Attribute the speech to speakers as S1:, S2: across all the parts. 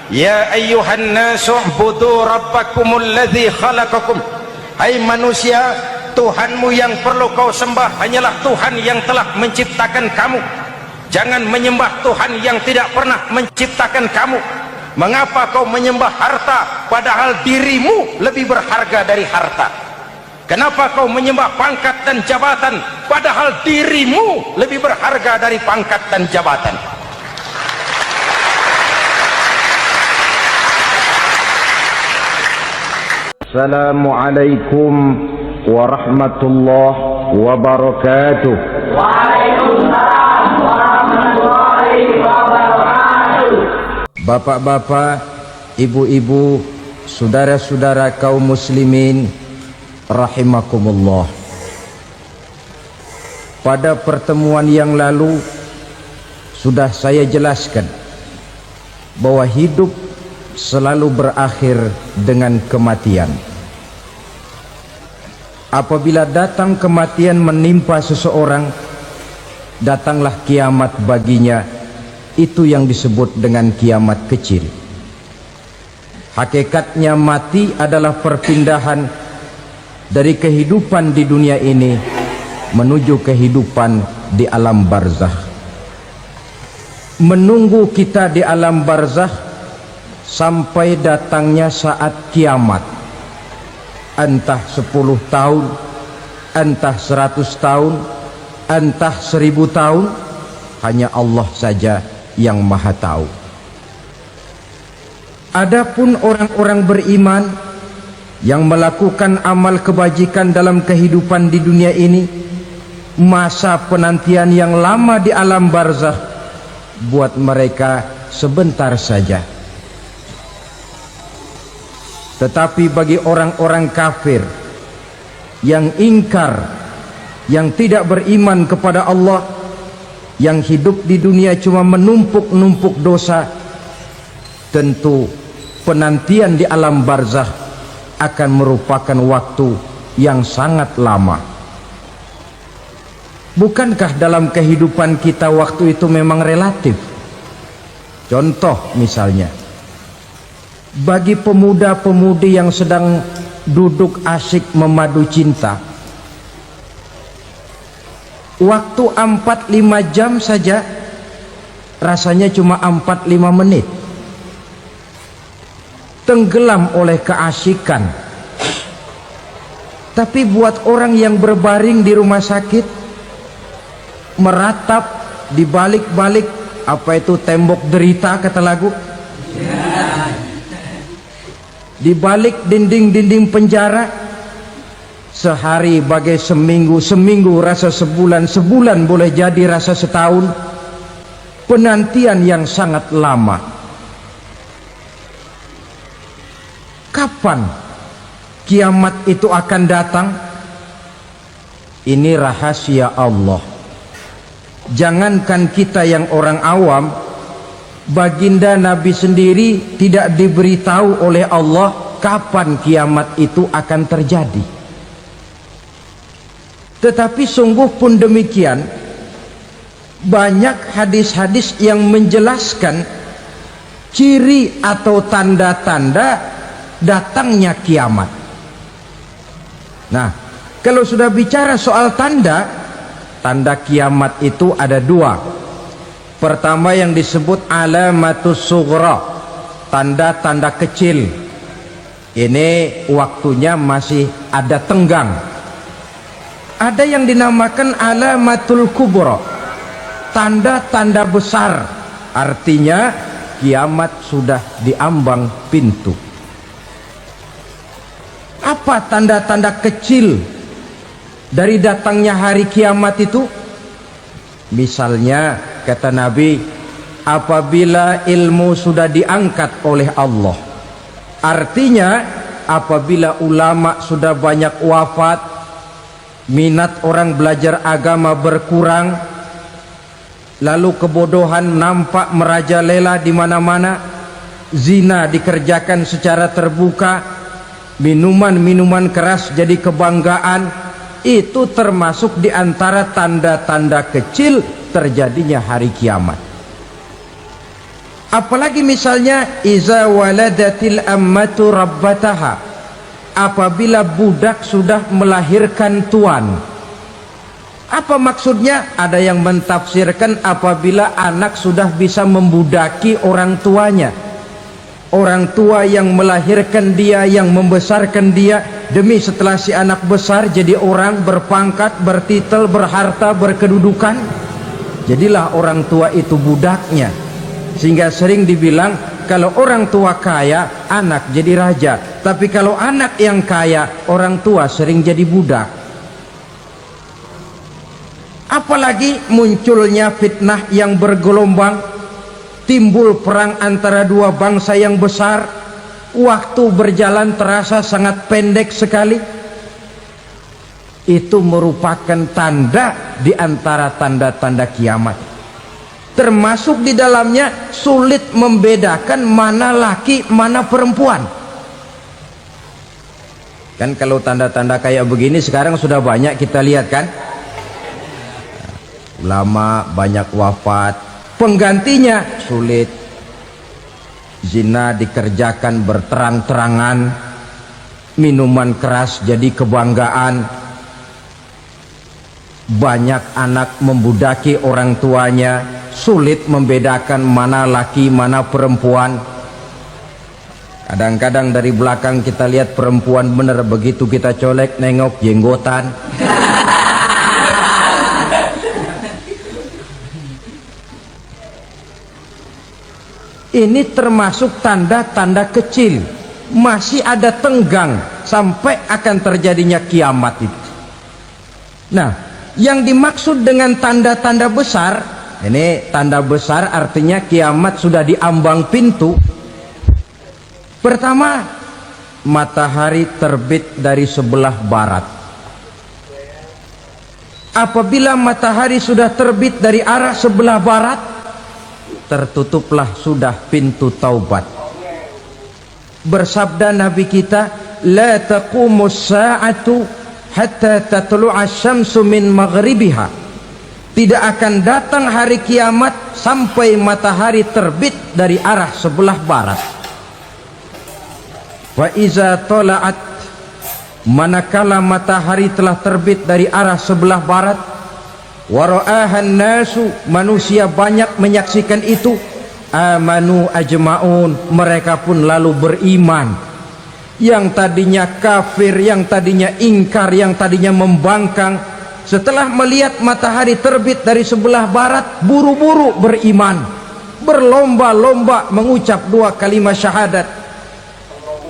S1: Ya ayyuhan nasu ubudu rabbakumul ladzi khalaqakum. Hai manusia, Tuhanmu yang perlu kau sembah hanyalah Tuhan yang telah menciptakan kamu. Jangan menyembah Tuhan yang tidak pernah menciptakan kamu. Mengapa kau menyembah harta padahal dirimu lebih berharga dari harta? Kenapa kau menyembah pangkat dan jabatan padahal dirimu lebih berharga dari pangkat dan jabatan? Assalamualaikum warahmatullahi wabarakatuh. Waalaikumsalam warahmatullahi wabarakatuh. Bapak-bapak, ibu-ibu, saudara-saudara kaum muslimin rahimakumullah. Pada pertemuan yang lalu sudah saya jelaskan bahwa hidup selalu berakhir dengan kematian. Apabila datang kematian menimpa seseorang, datanglah kiamat baginya. Itu yang disebut dengan kiamat kecil. Hakikatnya mati adalah perpindahan dari kehidupan di dunia ini menuju kehidupan di alam barzakh. Menunggu kita di alam barzakh sampai datangnya saat kiamat, entah 10 tahun, entah 100 tahun, entah 1000 tahun, hanya Allah saja yang maha tahu. Adapun orang-orang beriman yang melakukan amal kebajikan dalam kehidupan di dunia ini, masa penantian yang lama di alam barzakh buat mereka sebentar saja. Tetapi bagi orang-orang kafir yang ingkar, yang tidak beriman kepada Allah, yang hidup di dunia cuma menumpuk-numpuk dosa, tentu penantian di alam barzakh akan merupakan waktu yang sangat lama. Bukankah dalam kehidupan kita waktu itu memang relatif? Contoh misalnya, bagi pemuda-pemudi yang sedang duduk asyik memadu cinta, waktu 4-5 jam saja rasanya cuma 4-5 menit, tenggelam oleh keasikan. Tapi buat orang yang berbaring di rumah sakit, meratap di balik-balik apa itu tembok derita kata lagu, di balik dinding-dinding penjara, sehari bagai seminggu, seminggu rasa sebulan, sebulan boleh jadi rasa setahun. Penantian yang sangat lama. Kapan kiamat itu akan datang? Ini rahasia Allah. Jangankan kita yang orang awam, baginda Nabi sendiri tidak diberitahu oleh Allah kapan kiamat itu akan terjadi. Tetapi sungguh pun demikian, banyak hadis-hadis yang menjelaskan ciri atau tanda-tanda datangnya kiamat. Nah, kalau sudah bicara soal tanda kiamat itu ada dua. Pertama yang disebut alamatus sughra, tanda-tanda kecil. Ini waktunya masih ada tenggang. Ada yang dinamakan alamatul kubra, tanda-tanda besar. Artinya kiamat sudah diambang pintu. Apa tanda-tanda kecil dari datangnya hari kiamat itu? Misalnya kata Nabi, apabila ilmu sudah diangkat oleh Allah, artinya apabila ulama sudah banyak wafat, minat orang belajar agama berkurang, lalu kebodohan nampak merajalela di mana-mana, zina dikerjakan secara terbuka, minuman-minuman keras jadi kebanggaan, itu termasuk di antara tanda-tanda kecil terjadinya hari kiamat. Apalagi misalnya iza waladatil ammatu rabbataha, apabila budak sudah melahirkan tuan. Apa maksudnya? Ada yang mentafsirkan apabila anak sudah bisa membudaki orang tuanya. Orang tua yang melahirkan dia, yang membesarkan dia, demi setelah si anak besar jadi orang berpangkat, bertitel, berharta, berkedudukan, jadilah orang tua itu budaknya. Sehingga sering dibilang kalau orang tua kaya, anak jadi raja. Tapi kalau anak yang kaya, orang tua sering jadi budak. Apalagi munculnya fitnah yang bergelombang, timbul perang antara dua bangsa yang besar, waktu berjalan terasa sangat pendek sekali. Itu merupakan tanda di antara tanda-tanda kiamat. Termasuk di dalamnya sulit membedakan mana laki mana perempuan. Kan kalau tanda-tanda kayak begini sekarang sudah banyak kita lihat kan. Ulama banyak wafat, penggantinya sulit. Zina dikerjakan berterang-terangan, minuman keras jadi kebanggaan. Banyak anak membudaki orang tuanya, sulit membedakan mana laki mana perempuan. Kadang-kadang dari belakang kita lihat perempuan bener, begitu kita colek nengok jenggotan. Ini termasuk tanda-tanda kecil, masih ada tenggang sampai akan terjadinya kiamat itu. Nah, yang dimaksud dengan tanda-tanda besar, ini tanda besar artinya kiamat sudah diambang pintu. Pertama, matahari terbit dari sebelah barat. Apabila matahari sudah terbit dari arah sebelah barat, tertutuplah sudah pintu taubat. Bersabda Nabi kita, la taqumus sa'atu hatta tatlu'a syamsu min maghribiha. Tidak akan datang hari kiamat sampai matahari terbit dari arah sebelah barat. Wa iza tala'at, manakala matahari telah terbit dari arah sebelah barat, wara'ahan nasu, manusia banyak menyaksikan itu, amanu ajma'un, mereka pun lalu beriman. Yang tadinya kafir, yang tadinya ingkar, yang tadinya membangkang, setelah melihat matahari terbit dari sebelah barat, buru-buru beriman, berlomba-lomba mengucap dua kalimat syahadat.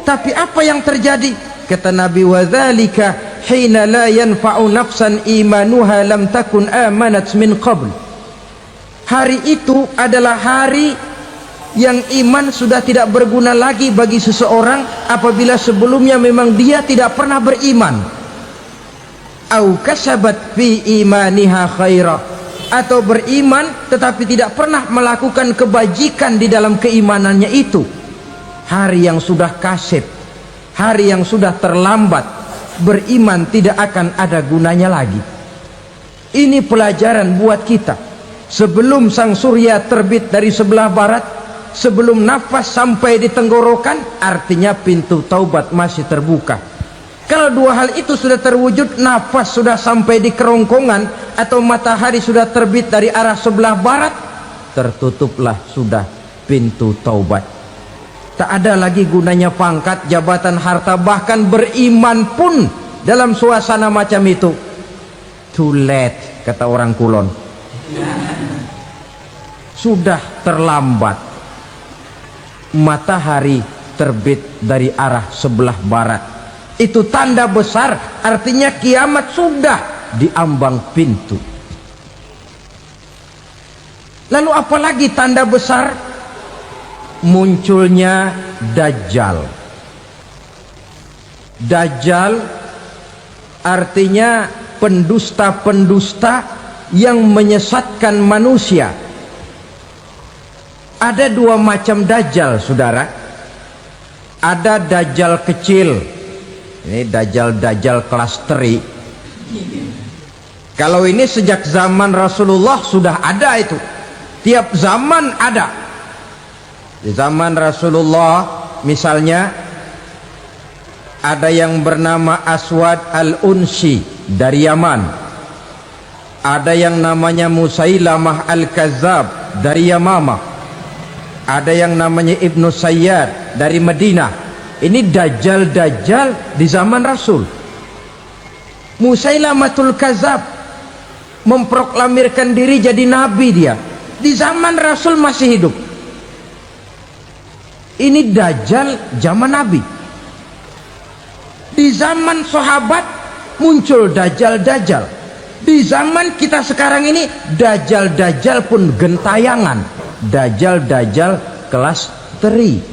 S1: Tapi apa yang terjadi? Kata Nabi, wadzalika hina la yanfa'u nafsan imanuha lam takun amanat min qabl. Hari itu adalah hari yang iman sudah tidak berguna lagi bagi seseorang apabila sebelumnya memang dia tidak pernah beriman. Au kasabat fi imaniha khaira, atau beriman tetapi tidak pernah melakukan kebajikan di dalam keimanannya itu. Hari yang sudah kasib, hari yang sudah terlambat, beriman tidak akan ada gunanya lagi. Ini pelajaran buat kita. Sebelum sang surya terbit dari sebelah barat, sebelum nafas sampai di tenggorokan, artinya pintu taubat masih terbuka. Kalau dua hal itu sudah terwujud, nafas sudah sampai di kerongkongan atau matahari sudah terbit dari arah sebelah barat, tertutuplah sudah pintu taubat. Tak ada lagi gunanya pangkat, jabatan, harta, bahkan beriman pun dalam suasana macam itu. Too late, kata orang Kulon. Sudah terlambat. Matahari terbit dari arah sebelah barat. Itu tanda besar, artinya kiamat sudah diambang pintu. Lalu apalagi tanda besar? Munculnya Dajjal. Dajjal artinya pendusta-pendusta yang menyesatkan manusia. Ada dua macam Dajjal, saudara. Ada Dajjal kecil, ini Dajjal kelas teri. Kalau ini sejak zaman Rasulullah sudah ada itu, tiap zaman ada. Di zaman Rasulullah misalnya ada yang bernama Aswad al-Unsi dari Yaman, ada yang namanya Musailamah al-Kazzab dari Yamamah, ada yang namanya Ibnu Sayyad dari Madinah. Ini dajjal-dajjal di zaman Rasul. Musailamatul Kazzab memproklamirkan diri jadi nabi, dia di zaman Rasul masih hidup. Ini dajjal zaman Nabi. Di zaman sahabat muncul dajjal-dajjal. Di zaman kita sekarang ini dajjal-dajjal pun gentayangan. Dajjal-dajjal kelas teri.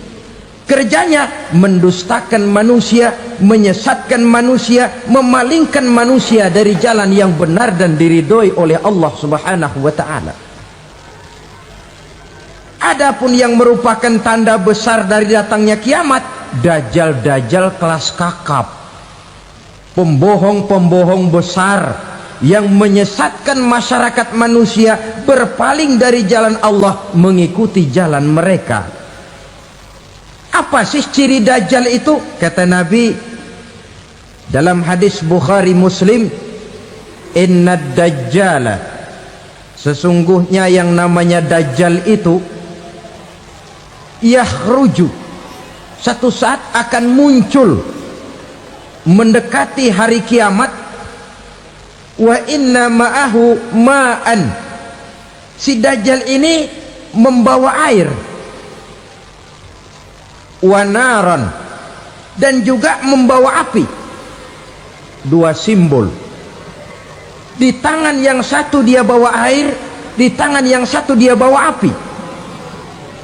S1: Kerjanya mendustakan manusia, menyesatkan manusia, memalingkan manusia dari jalan yang benar dan diridhoi oleh Allah Subhanahu wa taala. Adapun yang merupakan tanda besar dari datangnya kiamat, dajjal-dajjal kelas kakap, pembohong-pembohong besar yang menyesatkan masyarakat manusia berpaling dari jalan Allah mengikuti jalan mereka. Apa sih ciri dajjal itu? Kata Nabi dalam hadis Bukhari Muslim, inna dajjala, sesungguhnya yang namanya dajjal itu yakhruju, satu saat akan muncul mendekati hari kiamat. Wa inna ma'ahu ma'an, si dajjal ini membawa air. Wa naran, dan juga membawa api. Dua simbol. Di tangan yang satu dia bawa air, di tangan yang satu dia bawa api.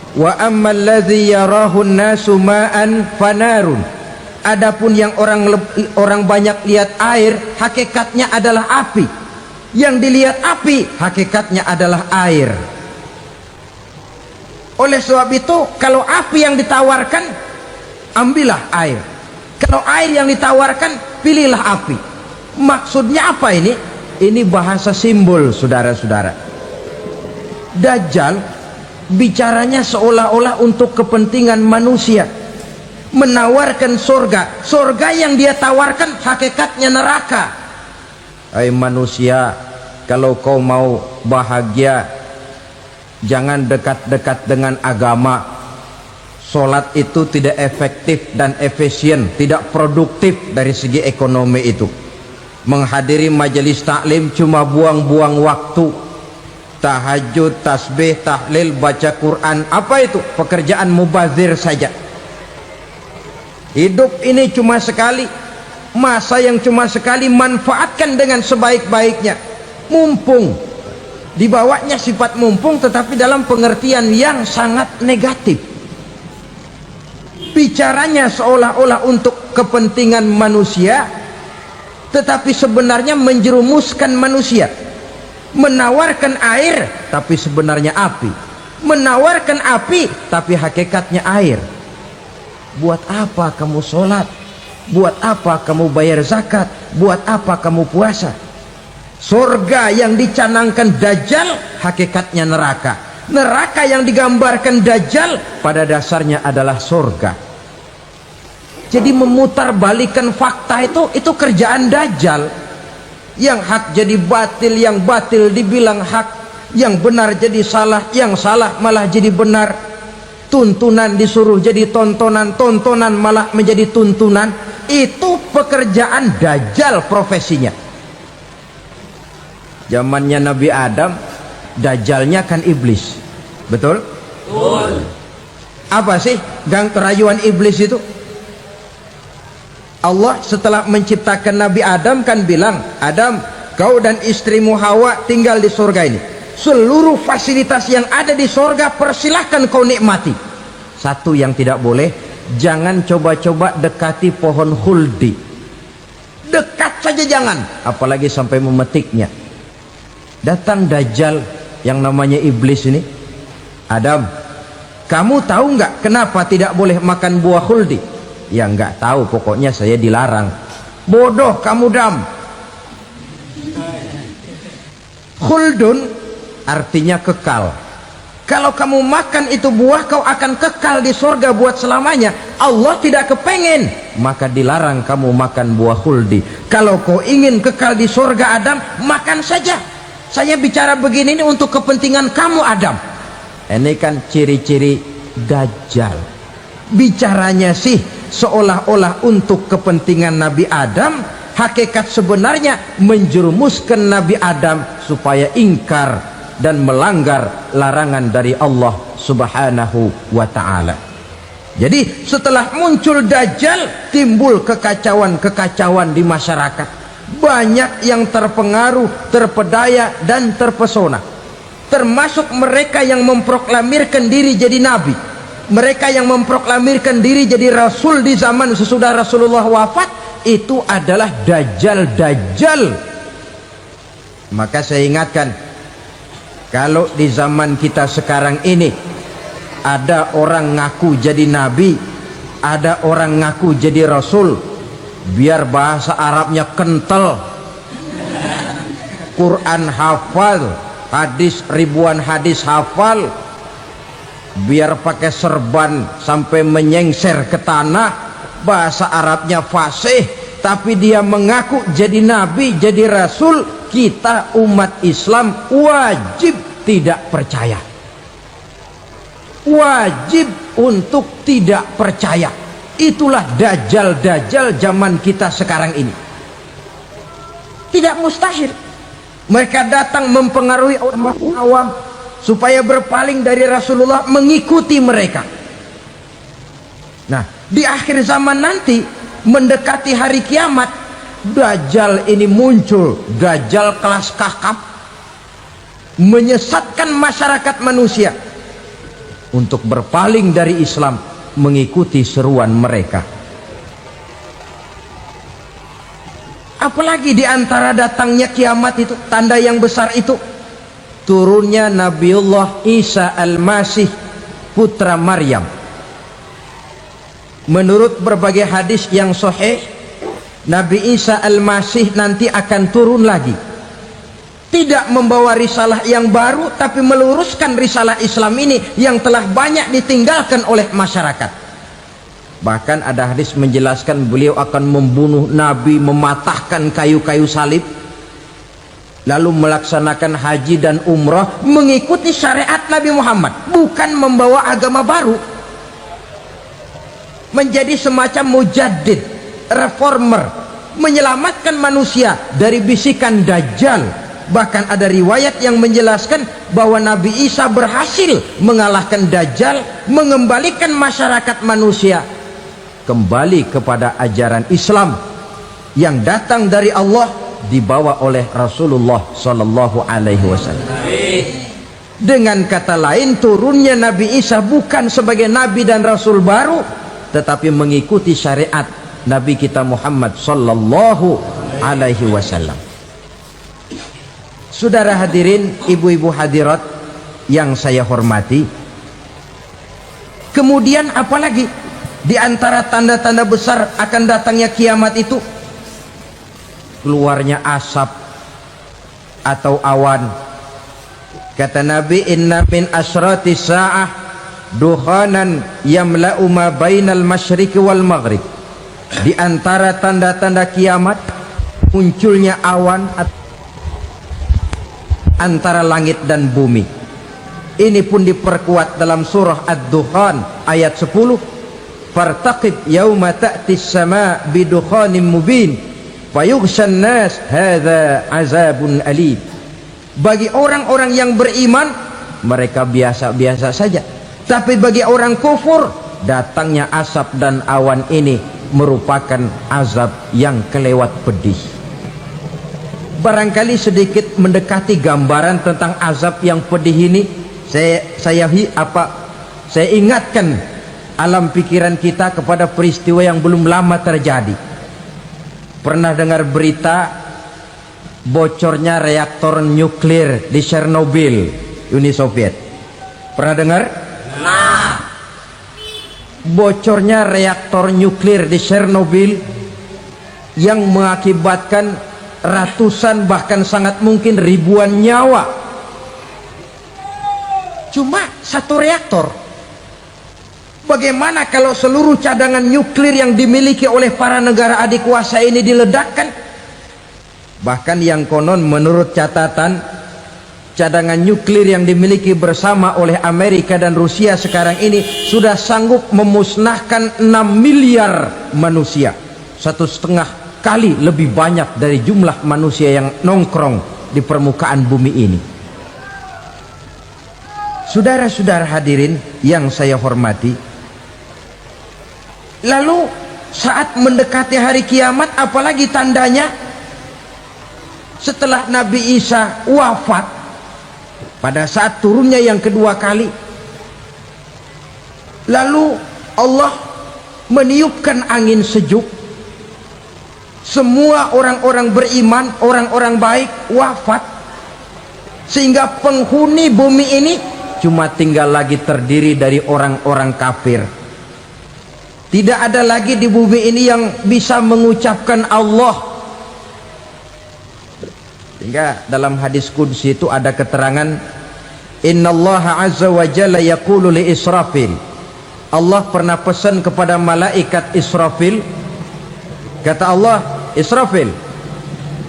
S1: Wa ammal ladzi yarahu an-nasu ma'an fanarun, adapun yang orang banyak lihat air, hakikatnya adalah api. Yang dilihat api, hakikatnya adalah air. Oleh sebab itu, kalau api yang ditawarkan, ambillah air. Kalau air yang ditawarkan, pilihlah api. Maksudnya apa ini? Ini bahasa simbol, saudara-saudara. Dajjal bicaranya seolah-olah untuk kepentingan manusia, menawarkan surga. Surga yang dia tawarkan hakikatnya neraka. Hai manusia, kalau kau mau bahagia, jangan dekat-dekat dengan agama. Sholat itu tidak efektif dan efisien, tidak produktif dari segi ekonomi itu. Menghadiri majelis taklim cuma buang-buang waktu. Tahajud, tasbih, tahlil, baca Quran, apa itu? Pekerjaan mubazir saja. Hidup ini cuma sekali, masa yang cuma sekali, manfaatkan dengan sebaik-baiknya. Mumpung, dibawanya sifat mumpung, tetapi dalam pengertian yang sangat negatif. Bicaranya seolah-olah untuk kepentingan manusia, tetapi sebenarnya menjerumuskan manusia. Menawarkan air tapi sebenarnya api, menawarkan api tapi hakikatnya air. Buat apa kamu sholat? Buat apa kamu bayar zakat? Buat apa kamu puasa? Surga yang dicanangkan dajjal hakikatnya neraka. Neraka yang digambarkan dajjal pada dasarnya adalah surga. Jadi memutarbalikkan fakta itu kerjaan dajjal. Yang hak jadi batil, yang batil dibilang hak, yang benar jadi salah, yang salah malah jadi benar. Tuntunan disuruh jadi tontonan, tontonan malah menjadi tuntunan. Itu pekerjaan dajjal profesinya. Zamannya Nabi Adam, dajjalnya kan iblis. Betul? Betul. Apa sih gang kerayuan iblis itu? Allah setelah menciptakan Nabi Adam kan bilang, Adam, kau dan istrimu Hawa tinggal di surga ini. Seluruh fasilitas yang ada di surga persilahkan kau nikmati. Satu yang tidak boleh, jangan coba-coba dekati pohon khuldi. Dekat saja jangan, apalagi sampai memetiknya. Datang dajjal yang namanya iblis ini. Adam, kamu tahu nggak kenapa tidak boleh makan buah khuldi? Ya nggak tahu, pokoknya saya dilarang. Bodoh kamu Dam. Khuldun artinya kekal.
S2: Kalau kamu makan itu buah, kau akan kekal di surga buat selamanya. Allah tidak kepengen, maka dilarang kamu makan buah khuldi. Kalau kau ingin kekal di surga Adam, makan saja. Saya bicara begini ini untuk kepentingan kamu Adam. Ini kan ciri-ciri Dajjal. Bicaranya sih seolah-olah untuk kepentingan Nabi Adam, hakikat sebenarnya menjerumuskan Nabi Adam supaya ingkar dan melanggar larangan dari Allah Subhanahu wa ta'ala. Jadi setelah muncul Dajjal, timbul kekacauan-kekacauan di masyarakat. Banyak yang terpengaruh, terpedaya dan terpesona, termasuk mereka yang memproklamirkan diri jadi nabi, mereka yang memproklamirkan diri jadi rasul di zaman sesudah Rasulullah wafat. Itu adalah Dajjal. Maka saya ingatkan, kalau di zaman kita sekarang ini ada orang ngaku jadi nabi, ada orang ngaku jadi rasul, biar bahasa Arabnya kental, Quran hafal, hadis ribuan hadis hafal, biar pakai serban sampai menyengser ke tanah, bahasa Arabnya fasih, tapi dia mengaku jadi nabi, jadi rasul. Kita umat Islam wajib tidak percaya, wajib untuk tidak percaya. Itulah Dajjal zaman kita sekarang ini. Tidak mustahil mereka datang mempengaruhi orang awam supaya berpaling dari Rasulullah, mengikuti mereka. Nah, di akhir zaman nanti, mendekati hari kiamat, Dajjal ini muncul, Dajjal kelas kakap, menyesatkan masyarakat manusia untuk berpaling dari Islam, mengikuti seruan mereka. Apalagi di antara datangnya kiamat itu, tanda yang besar itu, turunnya Nabiullah Isa Al-Masih, putra Maryam. Menurut berbagai hadis yang sahih, Nabi Isa Al-Masih nanti akan turun lagi, tidak membawa risalah yang baru, tapi meluruskan risalah Islam ini yang telah banyak ditinggalkan oleh masyarakat. Bahkan ada hadis menjelaskan beliau akan membunuh Nabi, mematahkan kayu-kayu salib, lalu melaksanakan haji dan umrah mengikuti syariat Nabi Muhammad, bukan membawa agama baru. Menjadi semacam mujaddid, reformer, menyelamatkan manusia dari bisikan Dajjal. Bahkan ada riwayat yang menjelaskan bahwa Nabi Isa berhasil mengalahkan Dajjal, mengembalikan masyarakat manusia kembali kepada ajaran Islam yang datang dari Allah, dibawa oleh Rasulullah Sallallahu Alaihi Wasallam. Dengan kata lain, turunnya Nabi Isa bukan sebagai Nabi dan Rasul baru, tetapi mengikuti syariat Nabi kita Muhammad Sallallahu Alaihi Wasallam. Saudara hadirin, ibu-ibu hadirat yang saya hormati, kemudian apalagi di antara tanda-tanda besar akan datangnya kiamat itu? Keluarnya asap atau awan. Kata Nabi, inna min asyrati sa'ah dukhanan yamla'u ma bainal masyriqi wal maghrib. Di antara tanda-tanda kiamat, munculnya awan antara langit dan bumi. Ini pun diperkuat dalam surah Ad-Dukhan ayat 10, fartaqib yauma ta'tis sama bidukhanim mubin fayughshan nas hadza azabun alim. Bagi orang-orang yang beriman, mereka biasa-biasa saja, tapi bagi orang kufur, datangnya asap dan awan ini merupakan azab yang kelewat pedih. Barangkali sedikit mendekati gambaran tentang azab yang pedih ini, saya ingatkan alam pikiran kita kepada peristiwa yang belum lama terjadi. Pernah dengar berita bocornya reaktor nuklir di Chernobyl, Uni Soviet? Pernah dengar? Nah, bocornya reaktor nuklir di Chernobyl yang mengakibatkan ratusan bahkan sangat mungkin ribuan nyawa. cuma satu reaktor. Bagaimana kalau seluruh cadangan nuklir yang dimiliki oleh para negara adik kuasa ini diledakkan? Bahkan yang konon menurut catatan, cadangan nuklir yang dimiliki bersama oleh Amerika dan Rusia sekarang ini sudah sanggup memusnahkan 6 miliar manusia, 1,5 kali lebih banyak dari jumlah manusia yang nongkrong di permukaan bumi ini. Saudara-saudara hadirin yang saya hormati, lalu saat mendekati hari kiamat, apalagi tandanya setelah Nabi Isa wafat, pada saat turunnya yang kedua kali, lalu Allah meniupkan angin sejuk, semua orang-orang beriman, orang-orang baik wafat, sehingga penghuni bumi ini cuma tinggal lagi terdiri dari orang-orang kafir. Tidak ada lagi di bumi ini yang bisa mengucapkan Allah. Sehingga dalam hadis qudsi itu ada keterangan, innallaha azza wa jalla yaqulu li Israfil, Allah pernah pesan kepada malaikat Israfil, kata Allah, Israfil,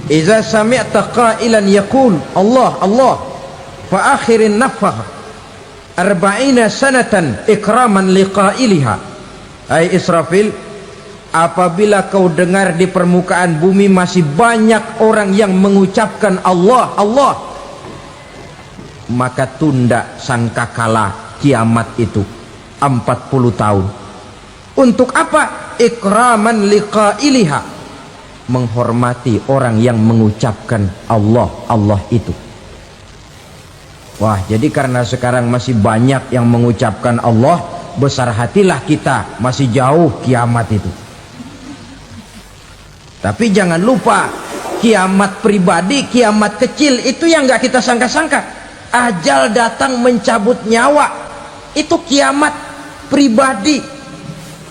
S2: iza sami'ta qailan yaqul Allah Allah fa akhirin nafakh 40 sanatan ikraman liqailiha. Hai Israfil, apabila kau dengar di permukaan bumi masih banyak orang yang mengucapkan Allah Allah, maka tunda sangkakala kiamat itu 40 tahun. Untuk apa? Ikraman liqailiha, menghormati orang yang mengucapkan Allah Allah itu. Wah, jadi karena sekarang masih banyak yang mengucapkan Allah, besar hatilah kita, masih jauh kiamat itu. Tapi jangan lupa, kiamat pribadi, kiamat kecil itu yang gak kita sangka-sangka. Ajal datang mencabut nyawa, itu kiamat pribadi,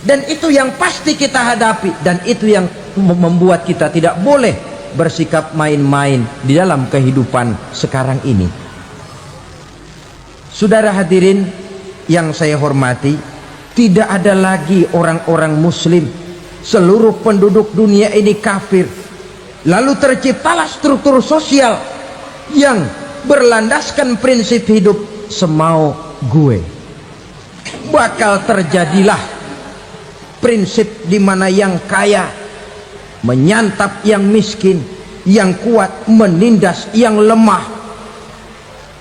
S2: dan itu yang pasti kita hadapi, dan itu yang membuat kita tidak boleh bersikap main-main di dalam kehidupan sekarang ini. Saudara hadirin yang saya hormati, tidak ada lagi orang-orang muslim, seluruh penduduk dunia ini kafir. Lalu terciptalah struktur sosial yang berlandaskan prinsip hidup semau gue. Bakal terjadilah prinsip di mana yang kaya menyantap yang miskin, yang kuat menindas yang lemah.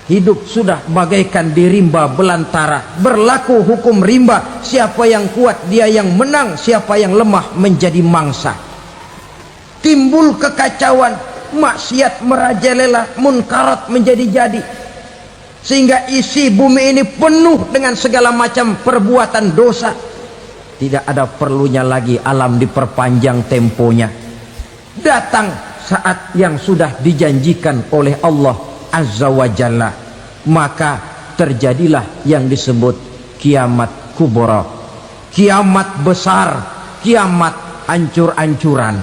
S2: Hidup sudah bagaikan di rimba belantara, berlaku hukum rimba, siapa yang kuat dia yang menang, siapa yang lemah menjadi mangsa. Timbul kekacauan, maksiat merajalela, munkarat menjadi-jadi, sehingga isi bumi ini penuh dengan segala macam perbuatan dosa. Tidak ada perlunya lagi alam diperpanjang temponya. Datang saat yang sudah dijanjikan oleh Allah Azza wa Jalla, maka terjadilah yang disebut kiamat kubra, kiamat besar, kiamat ancur-ancuran.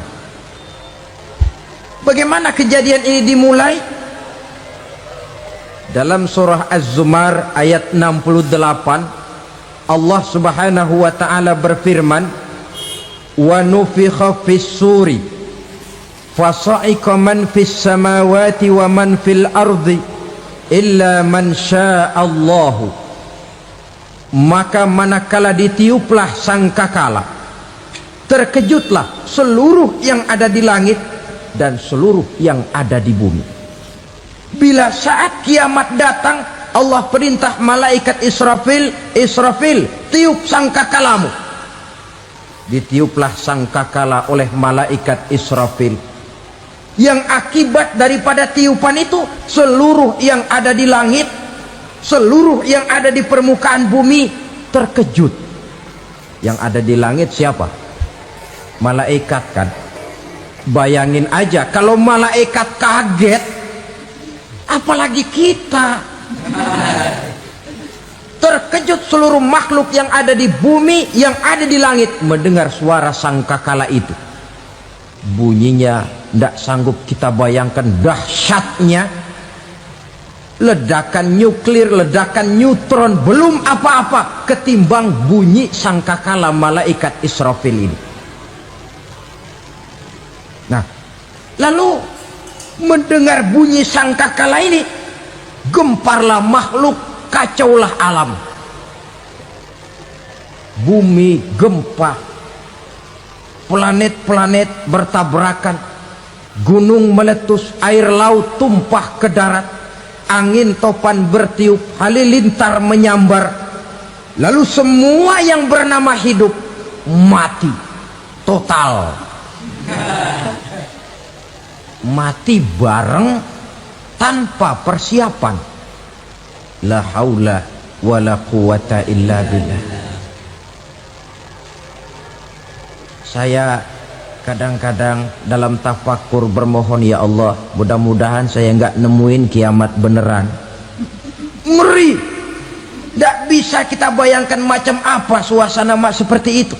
S2: Bagaimana kejadian ini dimulai? Dalam surah Az-Zumar ayat 68, Allah Subhanahu wa taala berfirman, wa nufikha fis suri fasa'iqa man fis samawati wa man fil ardi illa man sya'allahu. Maka manakala ditiuplah sangkakala, terkejutlah seluruh yang ada di langit dan seluruh yang ada di bumi. Bila saat kiamat datang, Allah perintah malaikat Israfil, Israfil, tiup sangkakalamu. Ditiuplah sangkakala oleh malaikat Israfil. Yang akibat daripada tiupan itu, seluruh yang ada di langit, seluruh yang ada di permukaan bumi terkejut. Yang ada di langit siapa? Malaikat kan. Bayangin aja kalau malaikat kaget, apalagi kita. Terkejut seluruh makhluk yang ada di bumi, yang ada di langit mendengar suara sangkakala itu. Bunyinya tidak sanggup kita bayangkan dahsyatnya. ledakan nuklir, ledakan neutron, belum apa-apa ketimbang bunyi sangkakala malaikat Israfil ini. Nah, lalu mendengar bunyi sangkakala ini, gemparlah makhluk, kacaulah alam. Bumi gempa, planet-planet bertabrakan, gunung meletus, air laut tumpah ke darat, angin topan bertiup, halilintar menyambar. Lalu semua yang bernama hidup mati total. Mati bareng tanpa persiapan. La haula wala quwata illa billah. Saya kadang-kadang dalam tafakur bermohon, ya Allah, mudah-mudahan saya nggak nemuin kiamat beneran. Ngeri, nggak bisa kita bayangkan macam apa suasana seperti itu.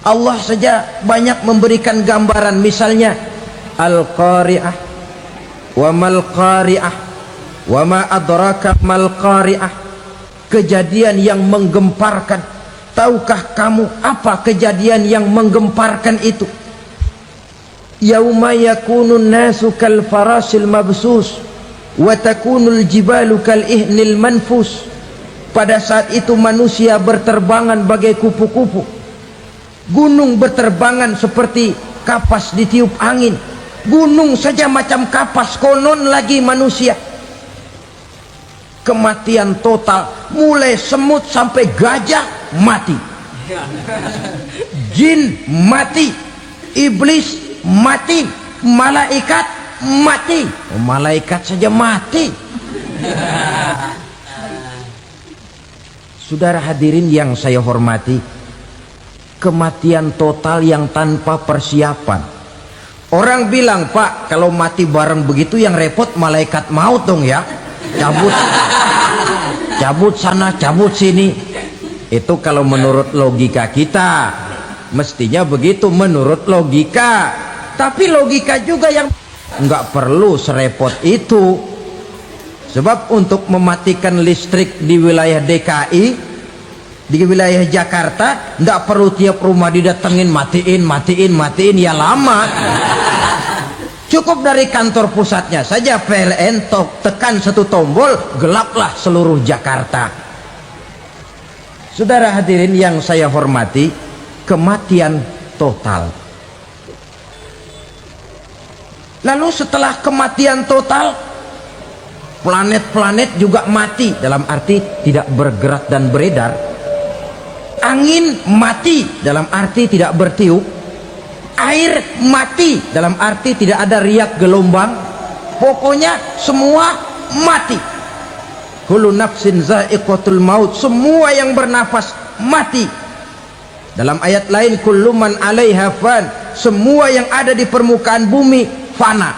S2: Allah saja banyak memberikan gambaran, misalnya Al-Qari'ah, wa mal qari'ah, wa ma adraka mal qari'ah. Kejadian yang menggemparkan. Tahukah kamu apa kejadian yang menggemparkan itu? Yauma yakunun nasu kal farasil mabsus wa takunul jibalu kal ihnil manfus. Pada saat itu manusia berterbangan bagai kupu-kupu, gunung berterbangan seperti kapas ditiup angin. Gunung saja macam kapas, konon lagi manusia. Kematian total, mulai semut sampai gajah mati, jin mati, iblis mati, malaikat mati. Malaikat saja mati. Saudara hadirin yang saya hormati, kematian total yang tanpa persiapan. Orang bilang, Pak, kalau mati bareng begitu yang repot malaikat maut dong ya, cabut sana, cabut sini. Itu kalau menurut logika kita, mestinya begitu menurut logika. Tapi logika juga yang nggak perlu serepot itu. Sebab untuk mematikan listrik di wilayah DKI, di wilayah Jakarta, nggak perlu tiap rumah didatengin, matiin, ya lama. Cukup dari kantor pusatnya saja PLN, tekan satu tombol, gelaplah seluruh Jakarta. Saudara hadirin yang saya hormati, kematian total. Lalu setelah kematian total, planet-planet juga mati, dalam arti tidak bergerak dan beredar. Angin mati, dalam arti tidak bertiup. Air mati, dalam arti tidak ada riak gelombang. Pokoknya semua mati. Kullu nafsin za'iqatul maut, semua yang bernafas mati. Dalam ayat lain, kullu man 'alaiha fan, semua yang ada di permukaan bumi fana.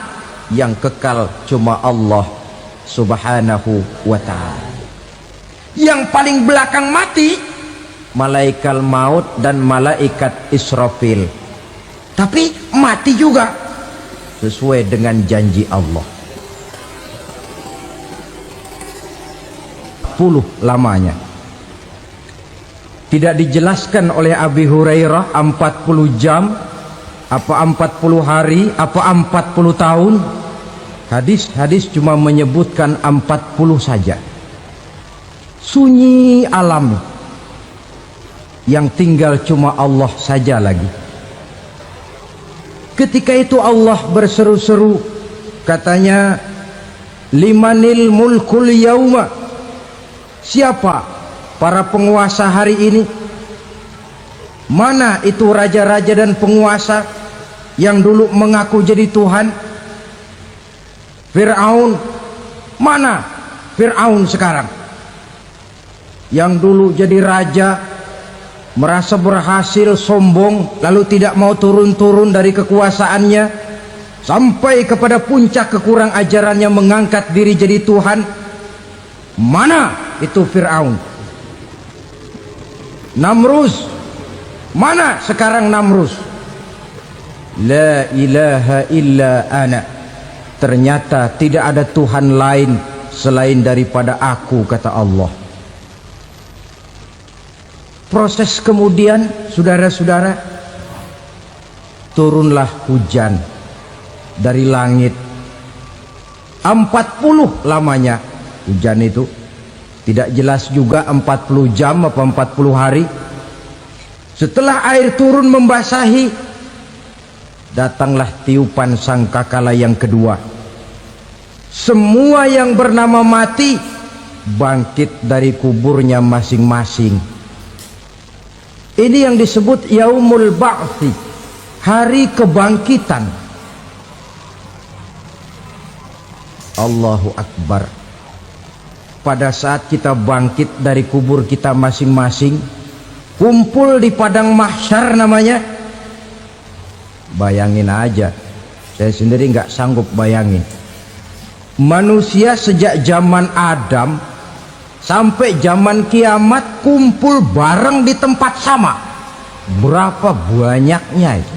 S2: Yang kekal cuma Allah Subhanahu wa ta'ala. Yang paling belakang mati malaikat maut dan malaikat Israfil. Tapi mati juga sesuai dengan janji Allah. 40 lamanya. Tidak dijelaskan oleh Abi Hurairah 40 jam, apa 40 hari, apa 40 tahun. Hadis cuma menyebutkan 40 saja. Sunyi alam, yang tinggal cuma Allah saja lagi. Ketika itu Allah berseru-seru, katanya, limanil mulkul yauma, siapa para penguasa hari ini? Mana itu raja-raja dan penguasa yang dulu mengaku jadi Tuhan? Fir'aun, mana Fir'aun sekarang? Yang dulu jadi raja, merasa berhasil, sombong, lalu tidak mau turun-turun dari kekuasaannya, sampai kepada puncak kekurang ajarannya, mengangkat diri jadi Tuhan. Mana itu Fir'aun? Namrus, mana sekarang Namrus? La ilaha illa ana, ternyata tidak ada Tuhan lain selain daripada aku, kata Allah. Proses kemudian, saudara-saudara, turunlah hujan dari langit. 40 lamanya hujan itu, tidak jelas juga 40 jam apa 40 hari. Setelah air turun membasahi, datanglah tiupan sangkakala yang kedua. Semua yang bernama mati bangkit dari kuburnya masing-masing. Ini yang disebut Yaumul Ba'thi, hari kebangkitan. Allahu Akbar. Pada saat kita bangkit dari kubur kita masing-masing, kumpul di padang mahsyar namanya. Bayangin aja, saya sendiri nggak sanggup bayangin. Manusia sejak zaman Adam sampai zaman kiamat kumpul bareng di tempat sama. Berapa banyaknya itu?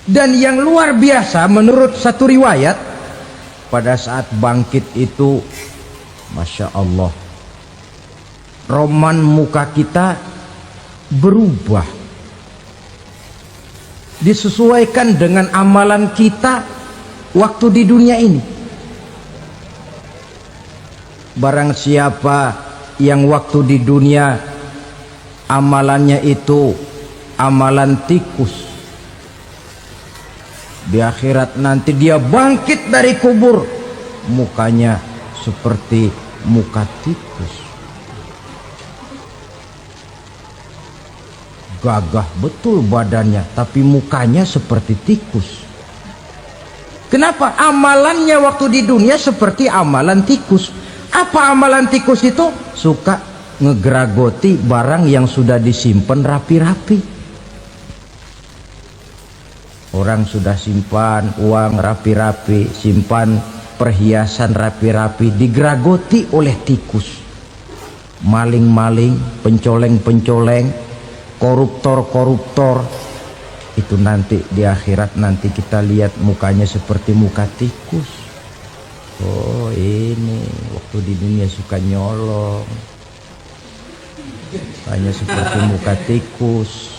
S2: Dan yang luar biasa menurut satu riwayat, pada saat bangkit itu, Masya Allah, roman muka kita berubah, disesuaikan dengan amalan kita waktu di dunia ini. Barang siapa yang waktu di dunia amalannya itu amalan tikus, di akhirat nanti dia bangkit dari kubur, mukanya seperti muka tikus. Gagah betul badannya, tapi mukanya seperti tikus. Kenapa? Amalannya waktu di dunia seperti amalan tikus. Apa amalan tikus itu? Suka ngegeragoti barang yang sudah disimpan rapi-rapi. Orang sudah simpan uang rapi-rapi, simpan perhiasan rapi-rapi, digeragoti oleh tikus. Maling-maling, pencoleng-pencoleng, koruptor-koruptor, itu nanti di akhirat nanti kita lihat mukanya seperti muka tikus. Oh, ini waktu di dunia suka nyolong, hanya seperti muka tikus.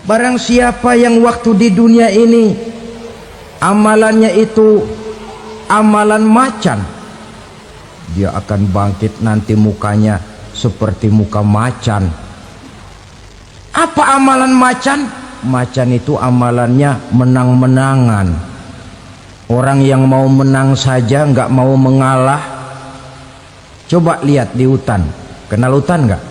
S2: Barang siapa yang waktu di dunia ini amalannya itu amalan macan, dia akan bangkit nanti mukanya seperti muka macan. Apa amalan macan? Macan itu amalannya menang-menangan. Orang yang mau menang saja nggak mau mengalah. Coba lihat di hutan, kenal hutan nggak?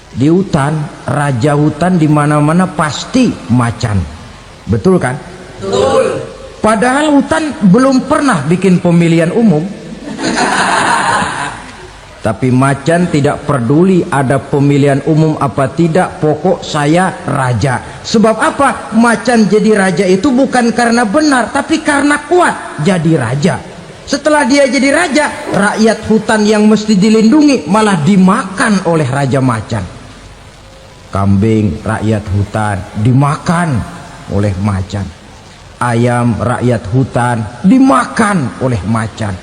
S2: Di hutan, raja hutan di mana-mana pasti macan, betul kan? Betul. Padahal hutan belum pernah bikin pemilihan umum. Tapi macan tidak peduli ada pemilihan umum apa tidak, pokok saya raja. Sebab apa? Macan jadi raja itu bukan karena benar, tapi karena kuat jadi raja. Setelah dia jadi raja, rakyat hutan yang mesti dilindungi malah dimakan oleh raja macan. Kambing rakyat hutan dimakan oleh macan. Ayam rakyat hutan dimakan oleh macan.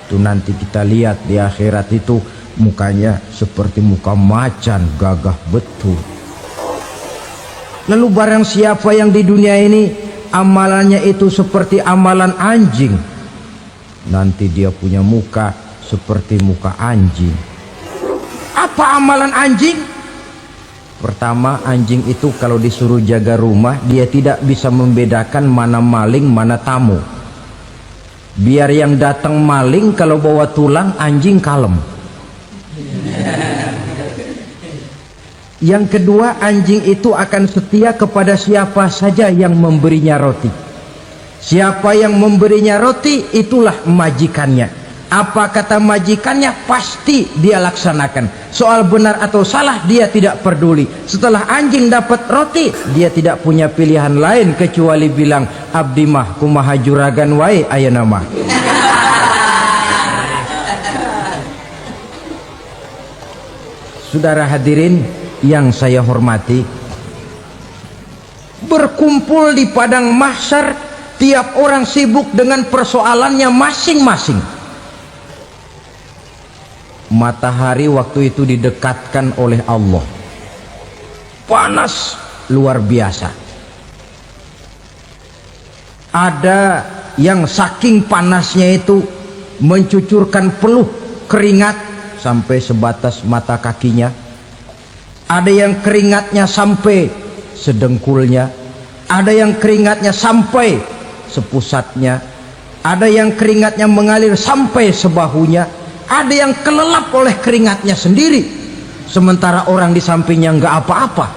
S2: Itu nanti kita lihat di akhirat itu mukanya seperti muka macan, gagah betul. Lalu barang siapa yang di dunia ini amalannya itu seperti amalan anjing, nanti dia punya muka seperti muka anjing. Apa amalan anjing? Pertama, anjing itu kalau disuruh jaga rumah, dia tidak bisa membedakan mana maling mana tamu. Biar yang datang maling kalau bawa tulang, anjing kalem. Yang kedua, anjing itu akan setia kepada siapa saja yang memberinya roti. Siapa yang memberinya roti, itulah majikannya. Apa kata majikannya pasti dia laksanakan. Soal benar atau salah dia tidak peduli. Setelah anjing dapat roti, dia tidak punya pilihan lain kecuali bilang, abdi mah kumaha juragan wae ayeuna mah. Saudara hadirin yang saya hormati, berkumpul di padang mahsyar, tiap orang sibuk dengan persoalannya masing-masing. Matahari waktu itu didekatkan oleh Allah, panas luar biasa. Ada yang saking panasnya itu mencucurkan peluh keringat sampai sebatas mata kakinya. Ada yang keringatnya sampai sedengkulnya, ada yang keringatnya sampai sepusatnya, ada yang keringatnya mengalir sampai sebahunya, ada yang kelelap oleh keringatnya sendiri, sementara orang di sampingnya nggak apa-apa.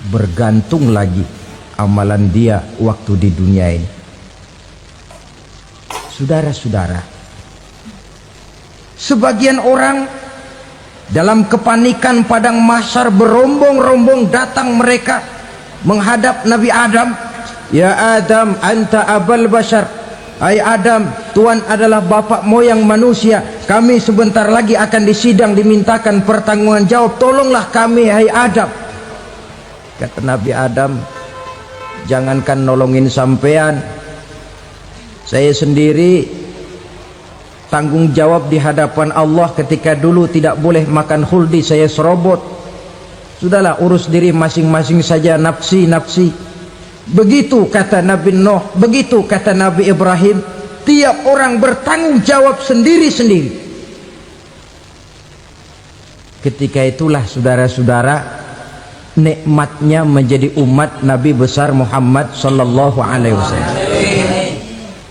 S2: Bergantung lagi amalan dia waktu di dunia ini. Saudara-saudara, sebagian orang dalam kepanikan padang mahsyar berombong-rombong datang mereka menghadap Nabi Adam. Ya Adam, anta abal bashar. Hai Adam, Tuhan adalah bapak moyang manusia. Kami sebentar lagi akan disidang, dimintakan pertanggungan jawab. Tolonglah kami, hai Adam. Kata Nabi Adam, jangankan nolongin sampean, saya sendiri tanggung jawab di hadapan Allah ketika dulu tidak boleh makan khuldi, saya serobot. Sudahlah, urus diri masing-masing saja, nafsi. Begitu kata Nabi Nuh, begitu kata Nabi Ibrahim. Tiap orang bertanggung jawab sendiri-sendiri. Ketika itulah saudara-saudara, nikmatnya menjadi umat Nabi besar Muhammad sallallahu alaihi wasallam.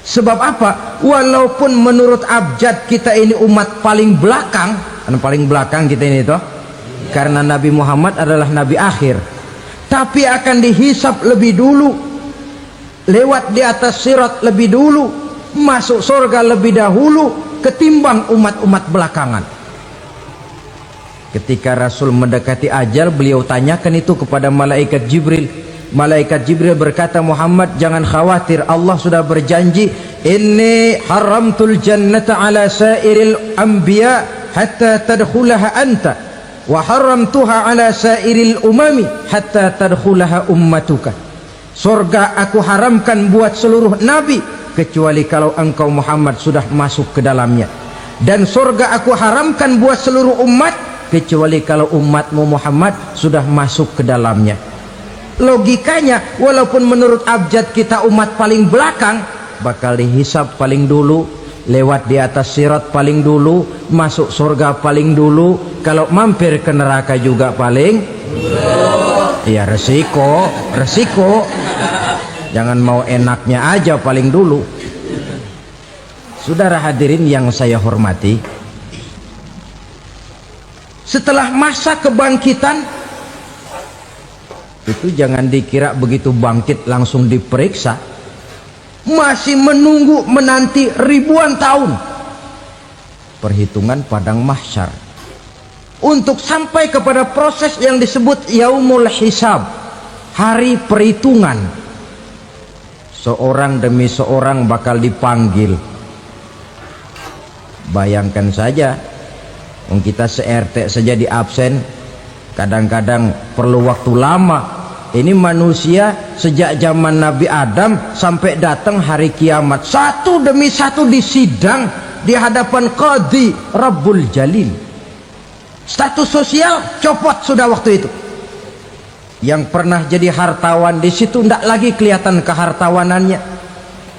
S2: Sebab apa? Walaupun menurut abjad kita ini umat paling belakang, kan paling belakang kita ini toh, karena Nabi Muhammad adalah Nabi akhir, tapi akan dihisap lebih dulu, lewat di atas sirat lebih dulu, masuk surga lebih dahulu ketimbang umat-umat belakangan. Ketika Rasul mendekati ajal, beliau tanyakan itu kepada malaikat Jibril. Malaikat Jibril berkata, Muhammad jangan khawatir, Allah sudah berjanji, inni haramtul jannata ala sairil anbiya hatta tadkhulaha anta wa haramtuha ala sairil umami hatta tadkhulaha ummatuka. Surga aku haramkan buat seluruh nabi kecuali kalau engkau Muhammad sudah masuk ke dalamnya, dan surga aku haramkan buat seluruh umat kecuali kalau umatmu Muhammad sudah masuk ke dalamnya. Logikanya, walaupun menurut abjad kita umat paling belakang, bakal dihisap paling dulu, lewat di atas sirat paling dulu, masuk surga paling dulu, kalau mampir ke neraka juga paling ya resiko. Jangan mau enaknya aja paling dulu. Saudara hadirin yang saya hormati, setelah masa kebangkitan itu jangan dikira begitu bangkit langsung diperiksa, masih menunggu menanti ribuan tahun perhitungan padang mahsyar untuk sampai kepada proses yang disebut yaumul hisab, hari perhitungan. Seorang demi seorang bakal dipanggil. Bayangkan saja, kita se-RT saja di absen, kadang-kadang perlu waktu lama. Ini manusia sejak zaman Nabi Adam sampai datang hari kiamat, satu demi satu disidang di hadapan Qadhi Rabbul Jalil. Status sosial copot sudah waktu itu. Yang pernah jadi hartawan di situ tidak lagi kelihatan kehartawanannya.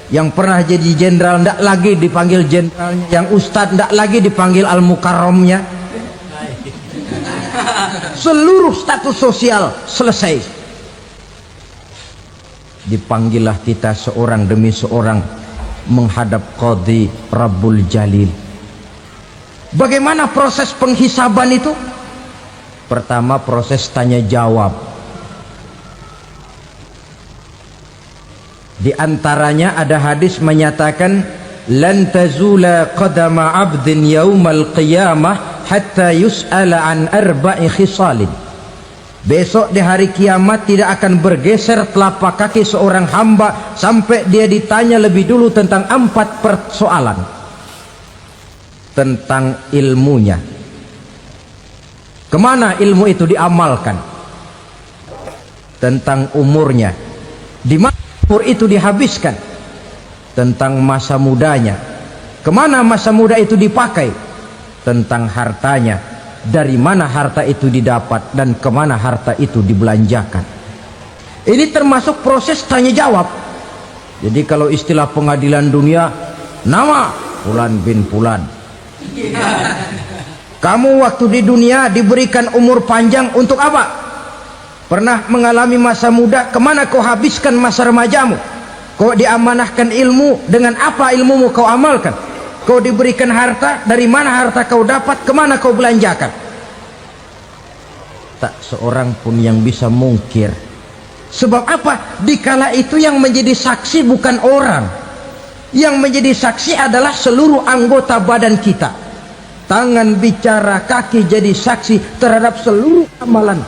S2: Yang pernah jadi jenderal tidak lagi dipanggil jenderalnya. Yang ustadz tidak lagi dipanggil al-mukarramnya. Seluruh status sosial selesai. Dipanggillah kita seorang demi seorang menghadap Qadhi Rabbul Jalil. Bagaimana proses penghisaban itu? Pertama, proses tanya jawab. Di antaranya ada hadis menyatakan, lan tazula qadama 'abdin yaumal qiyamah hatta yus'ala an arba'i khisalin. Besok di hari kiamat tidak akan bergeser telapak kaki seorang hamba sampai dia ditanya lebih dulu tentang 4 persoalan. Tentang ilmunya, Kemana ilmu itu diamalkan? Tentang umurnya, di mana umur itu dihabiskan? Tentang masa mudanya, kemana masa muda itu dipakai? Tentang hartanya, dari mana harta itu didapat dan kemana harta itu dibelanjakan. Ini termasuk proses tanya jawab. Jadi kalau istilah pengadilan dunia, nama Fulan bin Fulan. Kamu waktu di dunia diberikan umur panjang untuk apa? Pernah mengalami masa muda, kemana kau habiskan masa remajamu? Kau diamanahkan ilmu, dengan apa ilmumu kau amalkan? Kau diberikan harta, dari mana harta kau dapat, kemana kau belanjakan? Tak seorang pun yang bisa mungkir. Sebab apa? Dikala itu yang menjadi saksi bukan orang. Yang menjadi saksi adalah seluruh anggota badan kita. Tangan bicara, kaki jadi saksi terhadap seluruh amalan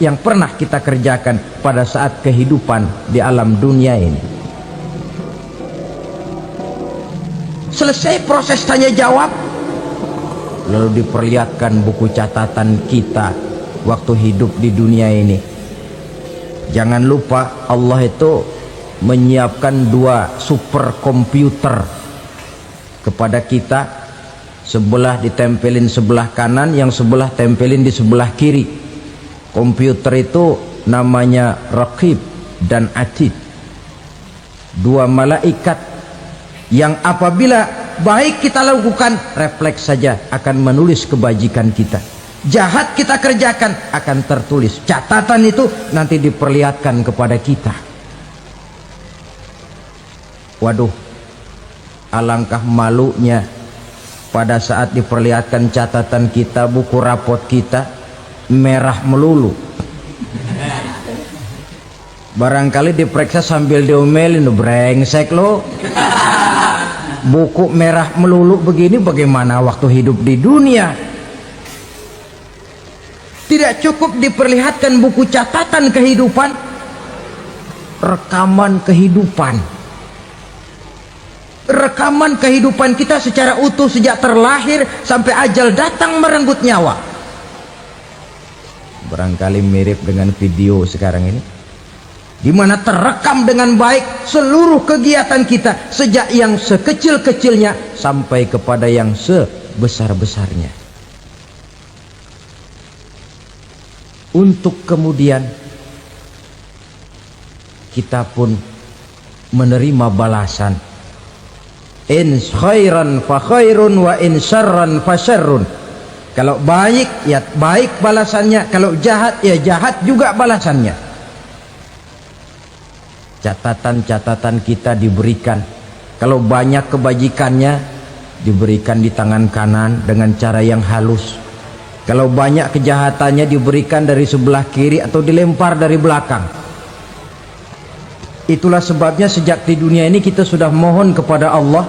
S2: yang pernah kita kerjakan pada saat kehidupan di alam dunia ini. Selesai proses tanya jawab, lalu diperlihatkan buku catatan kita waktu hidup di dunia ini. Jangan lupa Allah itu menyiapkan 2 superkomputer kepada kita. Sebelah ditempelin sebelah kanan, yang sebelah tempelin di sebelah kiri. Komputer itu namanya Raqib dan Atid, 2 malaikat yang apabila baik kita lakukan, refleks saja akan menulis kebajikan kita. Jahat kita kerjakan, akan tertulis. Catatan itu nanti diperlihatkan kepada kita. Waduh, alangkah malunya pada saat diperlihatkan catatan kita, buku rapot kita merah melulu. Barangkali diperiksa sambil diomelin, brengsek lo. Buku merah melulu begini, bagaimana waktu hidup di dunia? Tidak cukup diperlihatkan buku catatan kehidupan, rekaman kehidupan. Rekaman kehidupan kita secara utuh sejak terlahir sampai ajal datang merenggut nyawa. Barangkali mirip dengan video sekarang ini, di mana terekam dengan baik seluruh kegiatan kita sejak yang sekecil-kecilnya sampai kepada yang sebesar-besarnya. Untuk kemudian kita pun menerima balasan. In khairan fa khairun wa in syarran fa syarrun. Kalau baik ya baik balasannya, kalau jahat ya jahat juga balasannya. Catatan-catatan kita diberikan. Kalau banyak kebajikannya diberikan di tangan kanan dengan cara yang halus. Kalau banyak kejahatannya diberikan dari sebelah kiri atau dilempar dari belakang. Itulah sebabnya sejak di dunia ini kita sudah mohon kepada Allah.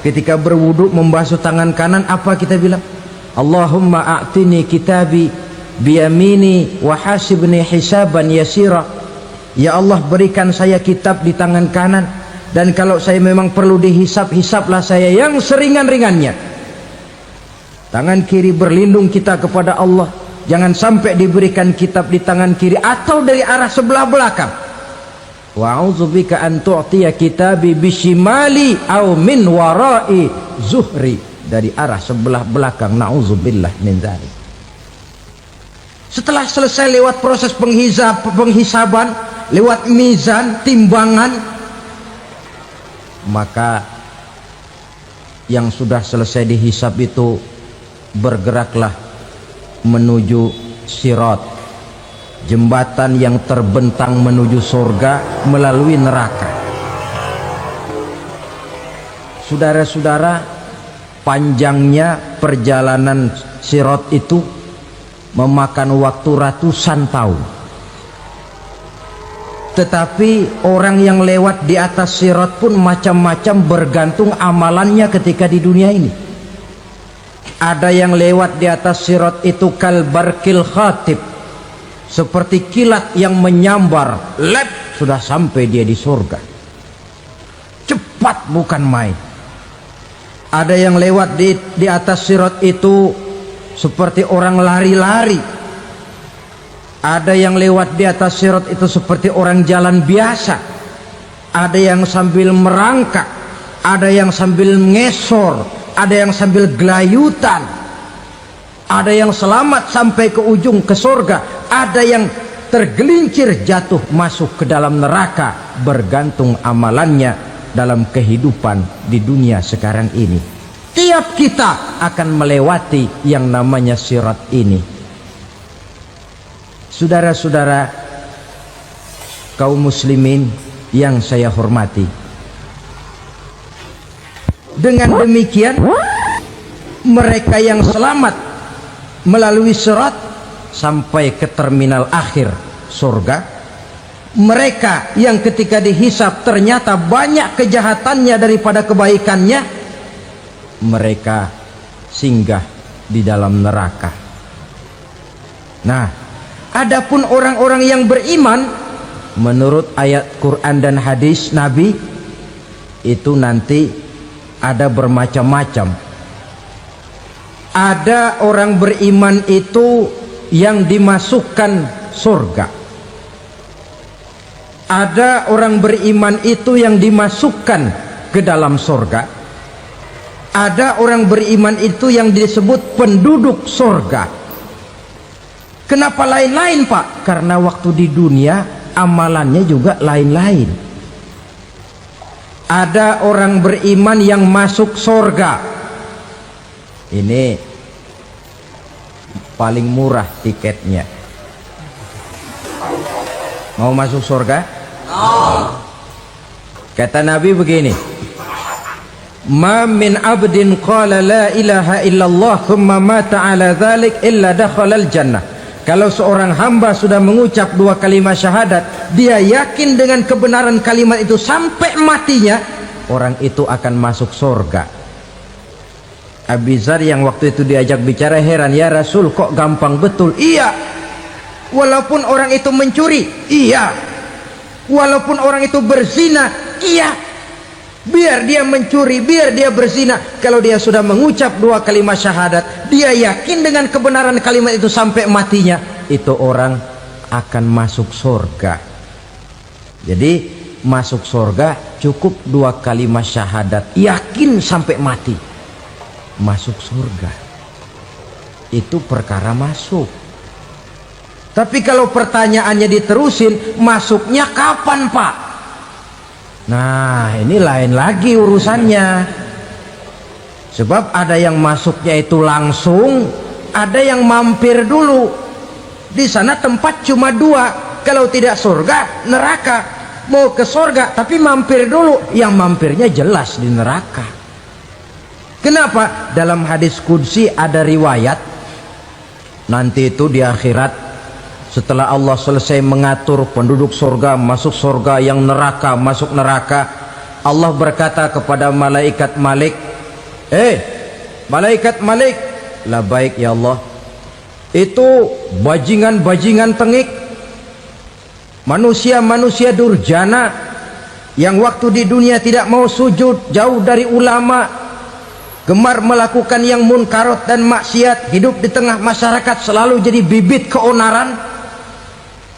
S2: Ketika berwudu membasuh tangan kanan, apa kita bilang? Allahumma a'tini kitabi biyamini wa hasibni hisaban yasira. Ya Allah, berikan saya kitab di tangan kanan, dan kalau saya memang perlu dihisap, hisaplah saya yang seringan-ringannya. Tangan kiri berlindung kita kepada Allah, jangan sampai diberikan kitab di tangan kiri atau dari arah sebelah belakang. Wa a'udzubika an tu'tiya kitabi bishimali aw min wara'i zuhri, dari arah sebelah belakang. Na'udzubillah min dzalik. Setelah selesai lewat proses penghisaban, lewat mizan, timbangan, maka yang sudah selesai dihisab itu bergeraklah menuju sirat, jembatan yang terbentang menuju surga melalui neraka. Saudara-saudara, panjangnya perjalanan sirat itu memakan waktu ratusan tahun. Tetapi orang yang lewat di atas sirat pun macam-macam, bergantung amalannya ketika di dunia ini. Ada yang lewat di atas sirat itu kal barkil khatib, seperti kilat yang menyambar, lep, sudah sampai dia di surga. Cepat bukan main. Ada yang lewat di atas sirat itu seperti orang lari-lari. Ada yang lewat di atas sirat itu seperti orang jalan biasa. Ada yang sambil merangkak, ada yang sambil ngesor, ada yang sambil gelayutan, ada yang selamat sampai ke ujung ke surga, ada yang tergelincir jatuh masuk ke dalam neraka, bergantung amalannya dalam kehidupan di dunia sekarang ini. Tiap kita akan melewati yang namanya sirat ini. Saudara-saudara kaum muslimin yang saya hormati, dengan demikian mereka yang selamat melalui sirat sampai ke terminal akhir surga, mereka yang ketika dihisab ternyata banyak kejahatannya daripada kebaikannya, mereka singgah di dalam neraka. Nah, adapun orang-orang yang beriman menurut ayat Quran dan hadis Nabi itu nanti ada bermacam-macam. Ada orang beriman itu yang dimasukkan surga. Ada orang beriman itu yang dimasukkan ke dalam surga. Ada orang beriman itu yang disebut penduduk surga. Kenapa lain-lain, Pak? Karena waktu di dunia amalannya juga lain-lain. Ada orang beriman yang masuk surga. Ini paling murah tiketnya. Mau masuk surga? Kata Nabi begini, ma min abdin qala la ilaha illallah thumma mata ala dhalik illa dakhalal jannah. Kalau seorang hamba sudah mengucap dua kalimat syahadat, dia yakin dengan kebenaran kalimat itu sampai matinya, orang itu akan masuk surga. Abi Dzar yang waktu itu diajak bicara heran, ya Rasul kok gampang betul? Iya, walaupun orang itu mencuri, iya, walaupun orang itu berzina, iya, biar dia mencuri, biar dia berzina, kalau dia sudah mengucap dua kalimat syahadat, dia yakin dengan kebenaran kalimat itu sampai matinya, itu orang akan masuk surga. Jadi masuk surga cukup dua kalimat syahadat, yakin sampai mati, masuk surga. Itu perkara masuk. Tapi kalau pertanyaannya diterusin, masuknya kapan, Pak? Nah, ini lain lagi urusannya. Sebab ada yang masuknya itu langsung, ada yang mampir dulu. Di sana tempat cuma dua, kalau tidak surga, neraka. Mau ke surga tapi mampir dulu, yang mampirnya jelas di neraka. Kenapa? Dalam hadis qudsi ada riwayat, nanti itu di akhirat, setelah Allah selesai mengatur penduduk surga masuk surga, yang neraka masuk neraka, Allah berkata kepada malaikat Malik, malaikat Malik, labaik ya Allah, itu bajingan-bajingan tengik, manusia-manusia durjana yang waktu di dunia tidak mau sujud, jauh dari ulama, gemar melakukan yang munkarat dan maksiat, hidup di tengah masyarakat selalu jadi bibit keonaran,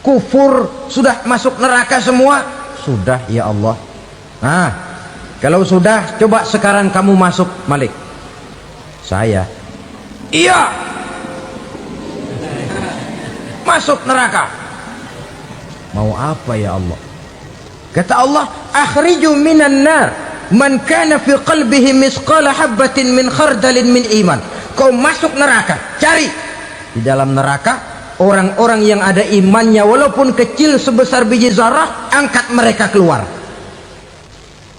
S2: kufur, sudah masuk neraka semua. Sudah ya Allah. Nah, kalau sudah, coba sekarang kamu masuk, Malik. Saya, iya, masuk neraka. Mau apa ya Allah? Kata Allah, akhriju minan nar man kana fi qalbihi misqala habatin min khardalin min iman. Kau masuk neraka, cari di dalam neraka orang-orang yang ada imannya walaupun kecil sebesar biji zarah, angkat mereka keluar.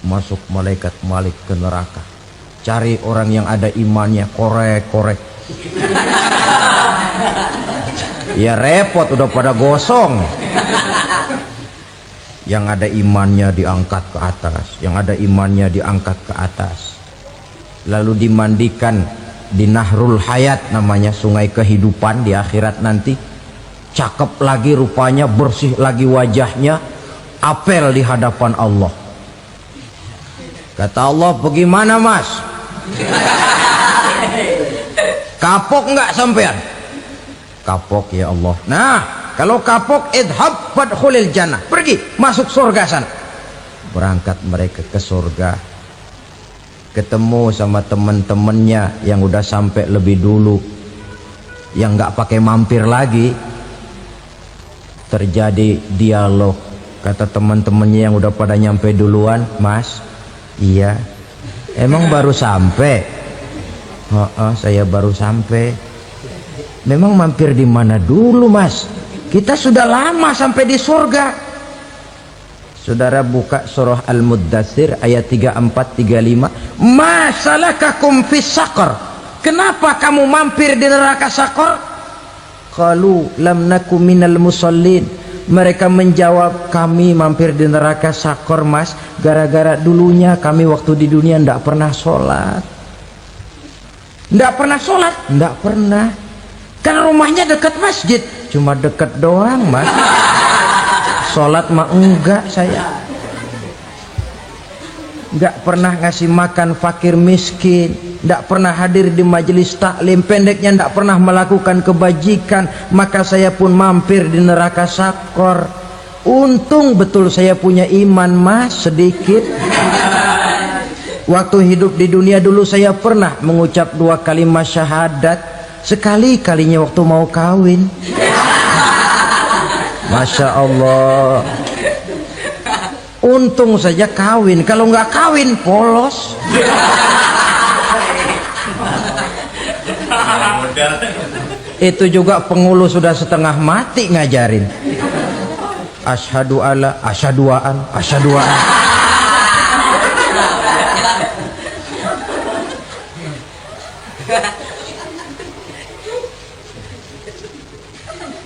S2: Masuk malaikat Malik ke neraka, cari orang yang ada imannya, korek-korek. Ya repot, udah pada gosong. Yang ada imannya diangkat ke atas, yang ada imannya diangkat ke atas, lalu dimandikan di Nahrul Hayat, namanya sungai kehidupan di akhirat nanti. Cakep lagi rupanya, bersih lagi wajahnya, apel di hadapan Allah. Kata Allah, bagaimana mas? Kapok nggak sampean? Kapok ya Allah. Nah, kalau kapok, idhab fadkhulil jannah, pergi masuk surga sana. Berangkat mereka ke surga, ketemu sama teman-temannya yang udah sampai lebih dulu, yang nggak pakai mampir lagi. Terjadi dialog. Kata teman-temannya yang udah pada nyampe duluan, Mas, iya, emang baru sampai? Saya baru sampai. Memang mampir di mana dulu, Mas? Kita sudah lama sampai di surga. Saudara buka surah Al-Muddatsir ayat 34-35. Masalakakum fis saqar? Kenapa kamu mampir di neraka Saqar? Qalu lam naku minal musallin. Mereka menjawab, kami mampir di neraka Saqar, Mas, gara-gara dulunya kami waktu di dunia ndak pernah sholat. Ndak pernah sholat? Ndak pernah. Kan rumahnya dekat masjid. Cuma dekat doang, Mas. Sholat mah enggak saya. Nggak pernah ngasih makan fakir miskin, nggak pernah hadir di majelis taklim, pendeknya nggak pernah melakukan kebajikan, maka saya pun mampir di neraka Saqar. Untung betul saya punya iman, Mas, sedikit. Waktu hidup di dunia dulu saya pernah mengucap 2 kalimat syahadat, sekali-kalinya waktu mau kawin. Masya Allah. Untung saja kawin, kalau nggak kawin polos. Itu juga penghulu sudah setengah mati ngajarin. Asyhadu alla, asyaduaan, asyaduaan.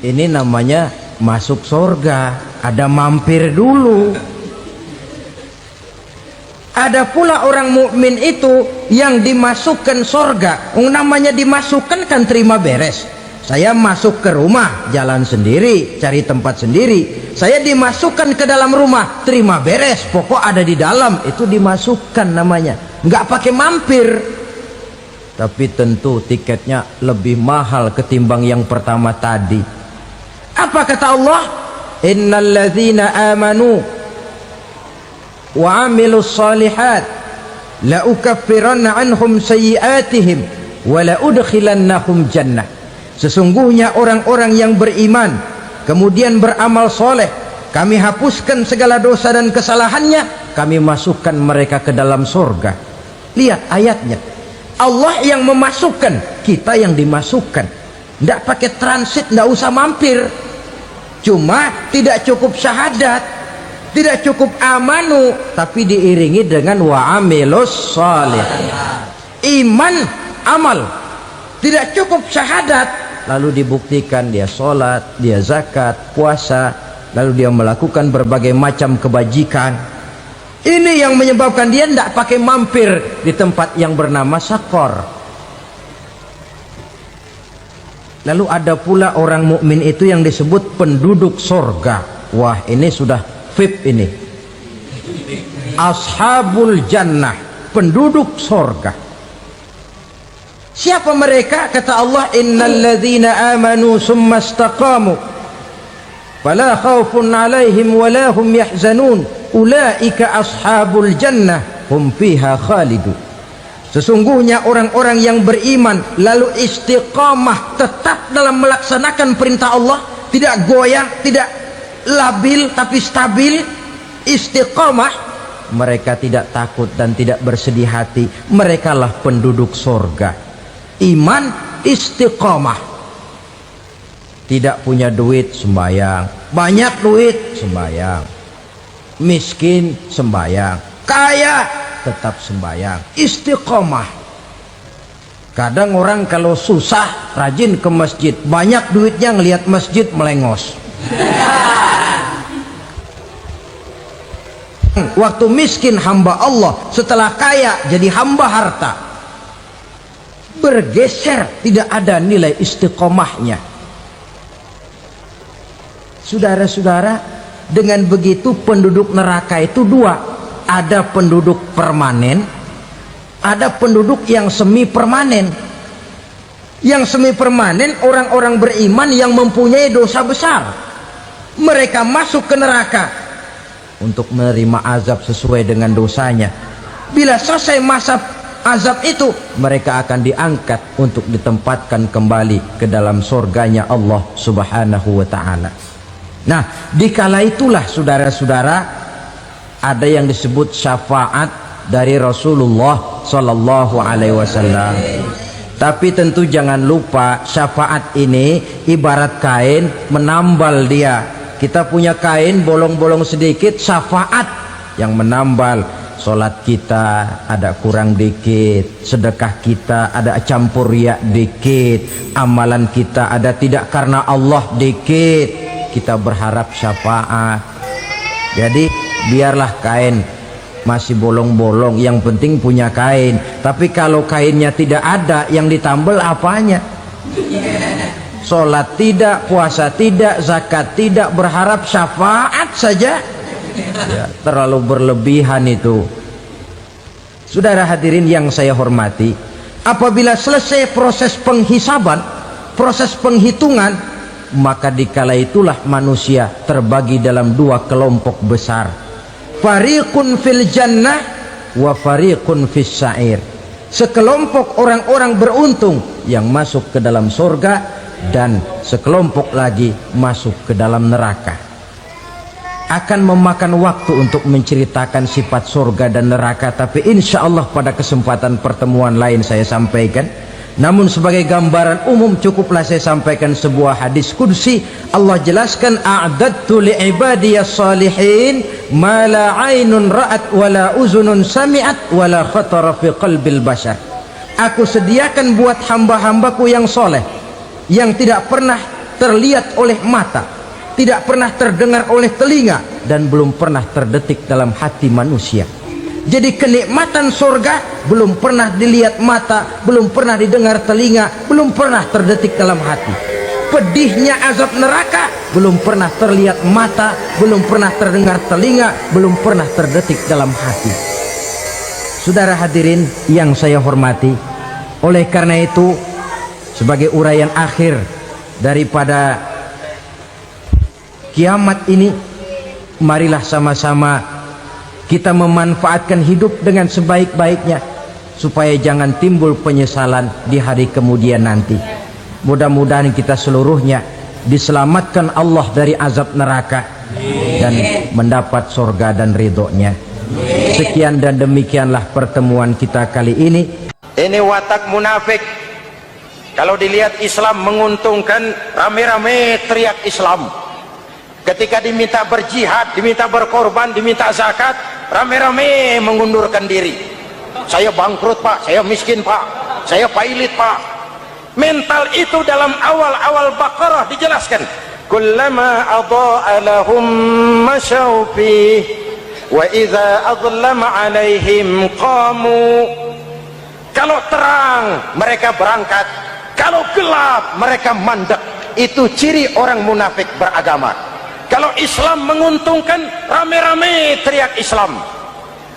S2: Ini namanya masuk surga, ada mampir dulu. Ada pula orang mukmin itu yang dimasukkan surga. Namanya dimasukkan kan terima beres. Saya masuk ke rumah, jalan sendiri, cari tempat sendiri. Saya dimasukkan ke dalam rumah, terima beres, pokok ada di dalam, itu dimasukkan namanya. Nggak pakai mampir. Tapi tentu tiketnya lebih mahal ketimbang yang pertama tadi. Apa kata Allah? Innal ladzina amanu wa amilus salihat la ukaffiranna anhum sayyi'atihim wa la udkhilannahum jannah. Sesungguhnya orang-orang yang beriman kemudian beramal soleh, kami hapuskan segala dosa dan kesalahannya, kami masukkan mereka ke dalam surga. Lihat ayatnya, Allah yang memasukkan, kita yang dimasukkan. Tidak pakai transit, tidak usah mampir. Cuma tidak cukup syahadat, tidak cukup amanu, tapi diiringi dengan wa'amilus salih. Iman, amal. Tidak cukup syahadat, lalu dibuktikan dia sholat, dia zakat, puasa, lalu dia melakukan berbagai macam kebajikan. Ini yang menyebabkan dia tidak pakai mampir di tempat yang bernama Saqar. Lalu ada pula orang mukmin itu yang disebut penduduk surga. Wah, ini sudah VIP ini. Ashabul jannah, penduduk surga. Siapa mereka? Kata Allah, innal ladzina amanu summa istaqamu fala khaufun alaihim wala hum yahzanun ulaika ashabul jannah hum fiha khalidun. Sesungguhnya orang-orang yang beriman lalu istiqamah, tetap dalam melaksanakan perintah Allah, tidak goyah, tidak labil tapi stabil, istiqamah, mereka tidak takut dan tidak bersedih hati. Merekalah penduduk surga. Iman, istiqamah. Tidak punya duit, sembahyang. Banyak duit, sembahyang. Miskin, sembahyang. Kaya, tetap sembahyang. Istiqamah. Kadang orang kalau susah rajin ke masjid, banyak duitnya ngelihat masjid melengos. Waktu miskin hamba Allah, setelah kaya jadi hamba harta. Bergeser, tidak ada nilai istiqomahnya. Saudara-saudara, dengan begitu penduduk neraka itu dua. Ada penduduk permanen, ada penduduk yang semi permanen. Yang semi permanen orang-orang beriman yang mempunyai dosa besar. Mereka masuk ke neraka untuk menerima azab sesuai dengan dosanya. Bila selesai masa azab itu, mereka akan diangkat untuk ditempatkan kembali ke dalam surganya Allah Subhanahu wa ta'ala. Nah, dikala itulah saudara-saudara, ada yang disebut syafaat dari Rasulullah Sallallahu Alaihi Wasallam. Tapi tentu jangan lupa, syafaat ini ibarat kain menambal dia. Kita punya kain bolong-bolong sedikit, syafaat yang menambal. Solat kita ada kurang dikit, sedekah kita ada campur riak dikit, amalan kita ada tidak karena Allah dikit, kita berharap syafaat. Jadi biarlah kain masih bolong-bolong, yang penting punya kain. Tapi kalau kainnya tidak ada, yang ditambal apanya? Solat tidak, puasa tidak, zakat tidak, berharap syafaat saja. Ya, terlalu berlebihan itu. Saudara hadirin yang saya hormati, apabila selesai proses penghisaban, proses penghitungan, maka dikala itulah manusia terbagi dalam dua kelompok besar. Fariqun fil jannah wa fariqun fis sa'ir. Sekelompok orang-orang beruntung yang masuk ke dalam surga, dan sekelompok lagi masuk ke dalam neraka. Akan memakan waktu untuk menceritakan sifat surga dan neraka, tapi insya Allah pada kesempatan pertemuan lain saya sampaikan. Namun sebagai gambaran umum cukuplah saya sampaikan sebuah hadis qudsi. Allah jelaskan, a'dadtu li'ibadiyas salihin ma la 'ainun ra'at wa la uzunun sami'at wa la khatara fi qalbil bashar. Aku sediakan buat hamba-hambaku yang soleh, yang tidak pernah terlihat oleh mata, tidak pernah terdengar oleh telinga, dan belum pernah terdetik dalam hati manusia. Jadi kenikmatan surga belum pernah dilihat mata, belum pernah didengar telinga, belum pernah terdetik dalam hati. Pedihnya azab neraka belum pernah terlihat mata, belum pernah terdengar telinga, belum pernah terdetik dalam hati. Saudara hadirin yang saya hormati, oleh karena itu sebagai uraian akhir daripada kiamat ini, marilah sama-sama kita memanfaatkan hidup dengan sebaik-baiknya supaya jangan timbul penyesalan di hari kemudian nanti. Mudah-mudahan kita seluruhnya diselamatkan Allah dari azab neraka dan mendapat surga dan ridhonya. Sekian dan demikianlah pertemuan kita kali ini.
S1: Ini watak munafik. Kalau dilihat Islam menguntungkan, rame-rame teriak Islam. Ketika diminta berjihad, diminta berkorban, diminta zakat, rame-rame mengundurkan diri. Saya bangkrut pak, saya miskin pak, saya pailit pak. Mental itu dalam awal-awal Baqarah dijelaskan. Kullama adha'a lahum masyaw fih wa idza adlama alaihim qamu. Kalau terang mereka berangkat, kalau gelap mereka mandek. Itu ciri orang munafik beragama. Kalau Islam menguntungkan, rame-rame teriak Islam.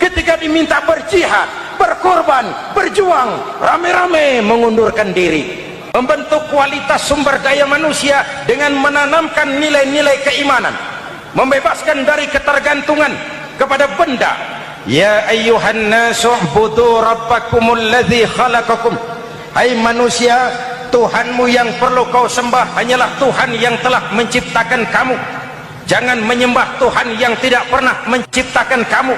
S1: Ketika diminta berjihad, berkorban, berjuang, rame-rame mengundurkan diri. Membentuk kualitas sumber daya manusia dengan menanamkan nilai-nilai keimanan, membebaskan dari ketergantungan kepada benda. Ya ayyuhan nasu u'budu rabbakumul ladzi khalaqakum. Hai manusia, Tuhanmu yang perlu kau sembah hanyalah Tuhan yang telah menciptakan kamu. Jangan menyembah Tuhan yang tidak pernah menciptakan kamu.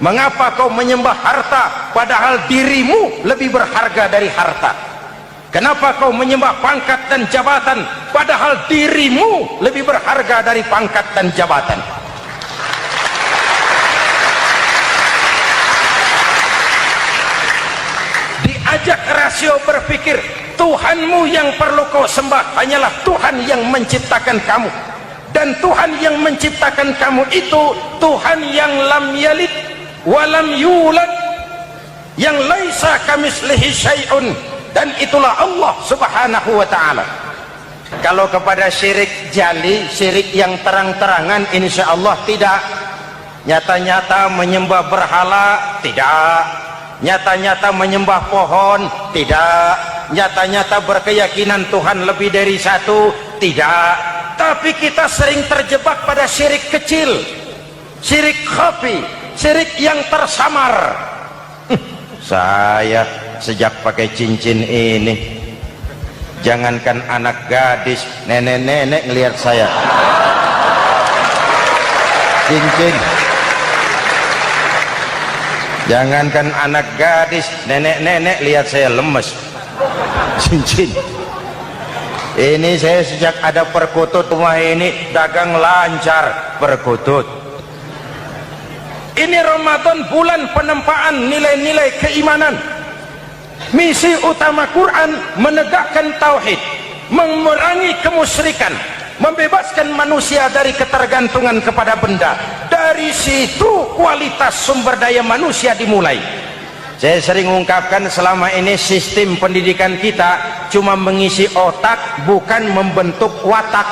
S1: Mengapa kau menyembah harta padahal dirimu lebih berharga dari harta? Kenapa kau menyembah pangkat dan jabatan padahal dirimu lebih berharga dari pangkat dan jabatan? Diajak rasio berpikir, Tuhanmu yang perlu kau sembah hanyalah Tuhan yang menciptakan kamu. Dan Tuhan yang menciptakan kamu itu Tuhan yang lam yalid walam yulad, yang laisa kamislihi syai'un, dan itulah Allah Subhanahu wa ta'ala. Kalau kepada syirik jali, syirik yang terang-terangan, insya Allah tidak. Nyata-nyata menyembah berhala, tidak. Nyata-nyata menyembah pohon, tidak. nyata-nyata berkeyakinan Tuhan lebih dari satu? Tidak. Tapi kita sering terjebak pada syirik kecil, syirik khafi, syirik yang tersamar. Saya sejak pakai cincin ini, jangankan anak gadis, nenek-nenek ngelihat saya cincin. Jangankan anak gadis, nenek-nenek lihat saya lemes cincin. Ini saya sejak ada perkutut rumah ini dagang lancar perkutut. Ini Ramadan, bulan penempaan nilai-nilai keimanan. Misi utama Quran menegakkan tauhid, memerangi kemusyrikan, membebaskan manusia dari ketergantungan kepada benda. Dari situ kualitas sumber daya manusia dimulai. Saya sering ungkapkan, selama ini sistem pendidikan kita cuma mengisi otak, bukan membentuk watak.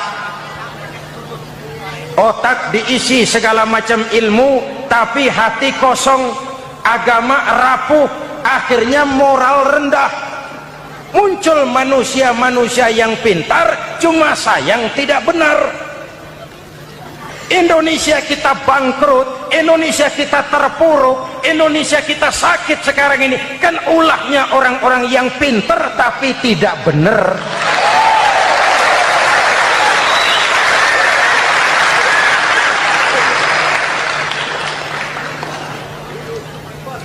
S1: Otak diisi segala macam ilmu, tapi hati kosong, agama rapuh, akhirnya moral rendah. Muncul manusia-manusia yang pintar, cuma sayang tidak benar. Indonesia kita bangkrut, Indonesia kita terpuruk, Indonesia kita sakit sekarang ini, kan ulahnya orang-orang yang pintar tapi tidak benar.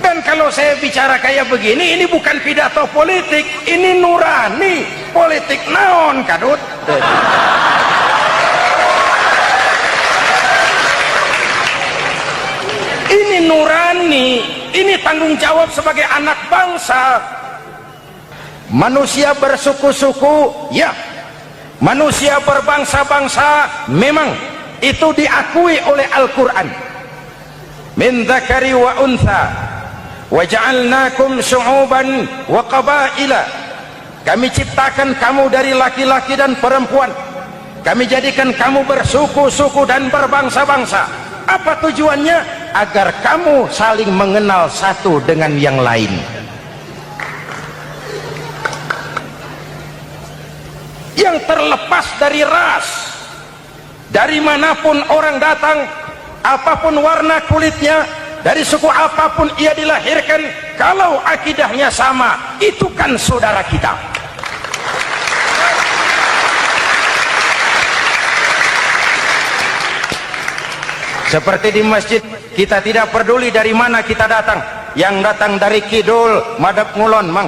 S1: Dan kalau saya bicara kayak begini, ini bukan pidato politik, ini nurani. Politik naon kadut. Ini nurani, ini tanggung jawab sebagai anak bangsa. Manusia bersuku-suku, ya. Manusia berbangsa-bangsa, memang itu diakui oleh Al-Quran. Min dzakari wa untha wa ja'alnakum syu'uban wa qabaila. Kami ciptakan kamu dari laki-laki dan perempuan. Kami jadikan kamu bersuku-suku dan berbangsa-bangsa. Apa tujuannya? Agar kamu saling mengenal satu dengan yang lain. Yang terlepas dari ras, dari manapun orang datang, apapun warna kulitnya, dari suku apapun ia dilahirkan, kalau akidahnya sama, itu kan saudara kita. Seperti di masjid, kita tidak peduli dari mana kita datang. Yang datang dari kidul, madep ngulon mang.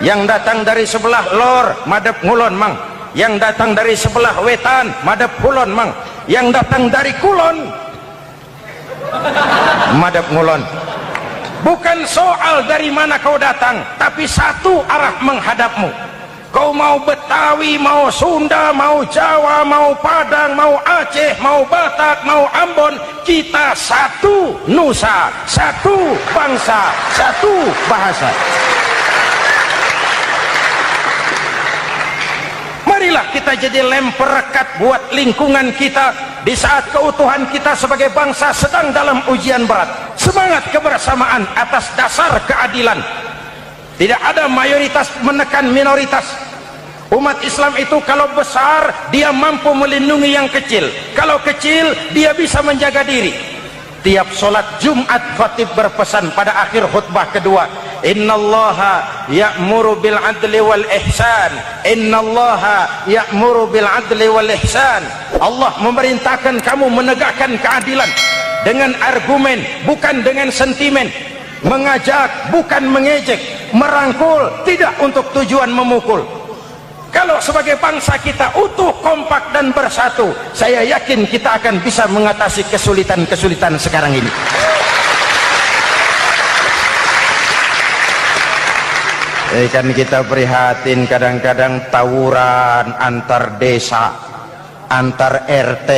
S1: Yang datang dari sebelah lor, madep ngulon mang. Yang datang dari sebelah wetan, madep kulon mang. Yang datang dari kulon, madep ngulon. Bukan soal dari mana kau datang, tapi satu arah menghadapmu. Kau mau Betawi, mau Sunda, mau Jawa, mau Padang, mau Aceh, mau Batak, mau Ambon, kita satu nusa, satu bangsa, satu bahasa. Marilah kita jadi lem perekat buat lingkungan kita di saat keutuhan kita sebagai bangsa sedang dalam ujian berat. Semangat kebersamaan atas dasar keadilan. Tidak ada mayoritas menekan minoritas. Umat Islam itu kalau besar, dia mampu melindungi yang kecil. Kalau kecil, dia bisa menjaga diri. Tiap sholat Jumat, khatib berpesan pada akhir khutbah kedua, innallaha ya'muru bil adli wal ihsan. Innallaha ya'muru bil adli wal ihsan. Allah memerintahkan kamu menegakkan keadilan dengan argumen, bukan dengan sentimen. Mengajak, bukan mengejek. Merangkul, tidak untuk tujuan memukul. Kalau sebagai bangsa kita utuh, kompak dan bersatu, saya yakin kita akan bisa mengatasi kesulitan-kesulitan sekarang ini. Kan kita prihatin kadang-kadang tawuran antar desa, antar RT,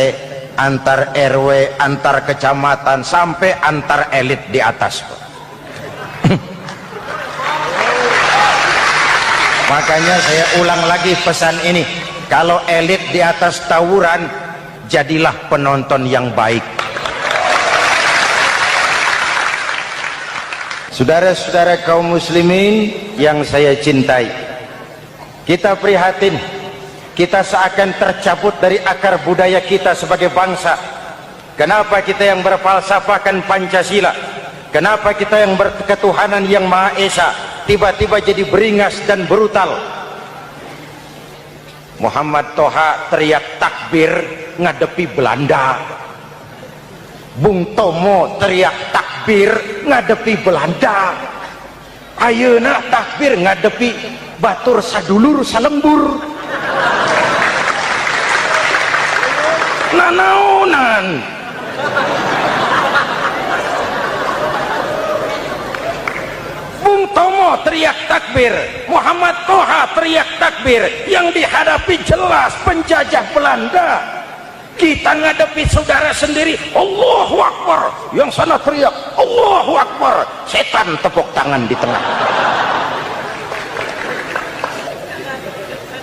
S1: antar RW, antar kecamatan, sampai antar elit di atas. Makanya saya ulang lagi pesan ini, kalau elit di atas tawuran, jadilah penonton yang baik. Saudara-saudara kaum muslimin yang saya cintai, Kita prihatin, kita seakan tercabut dari akar budaya kita sebagai bangsa. Kenapa kita yang berfalsafahkan Pancasila, kenapa kita yang berketuhanan yang Maha Esa tiba-tiba jadi beringas dan brutal? Muhammad Toha teriak takbir ngadepi Belanda, Bung Tomo teriak takbir ngadepi Belanda, ayeuna takbir ngadepi batur sadulur salembur. Nanaonan Bung Tomo teriak takbir, Muhammad Toha teriak takbir, yang dihadapi jelas penjajah Belanda. Kita ngadepi saudara sendiri, Allahu Akbar, yang sana teriak Allahu Akbar, setan tepuk tangan di tengah.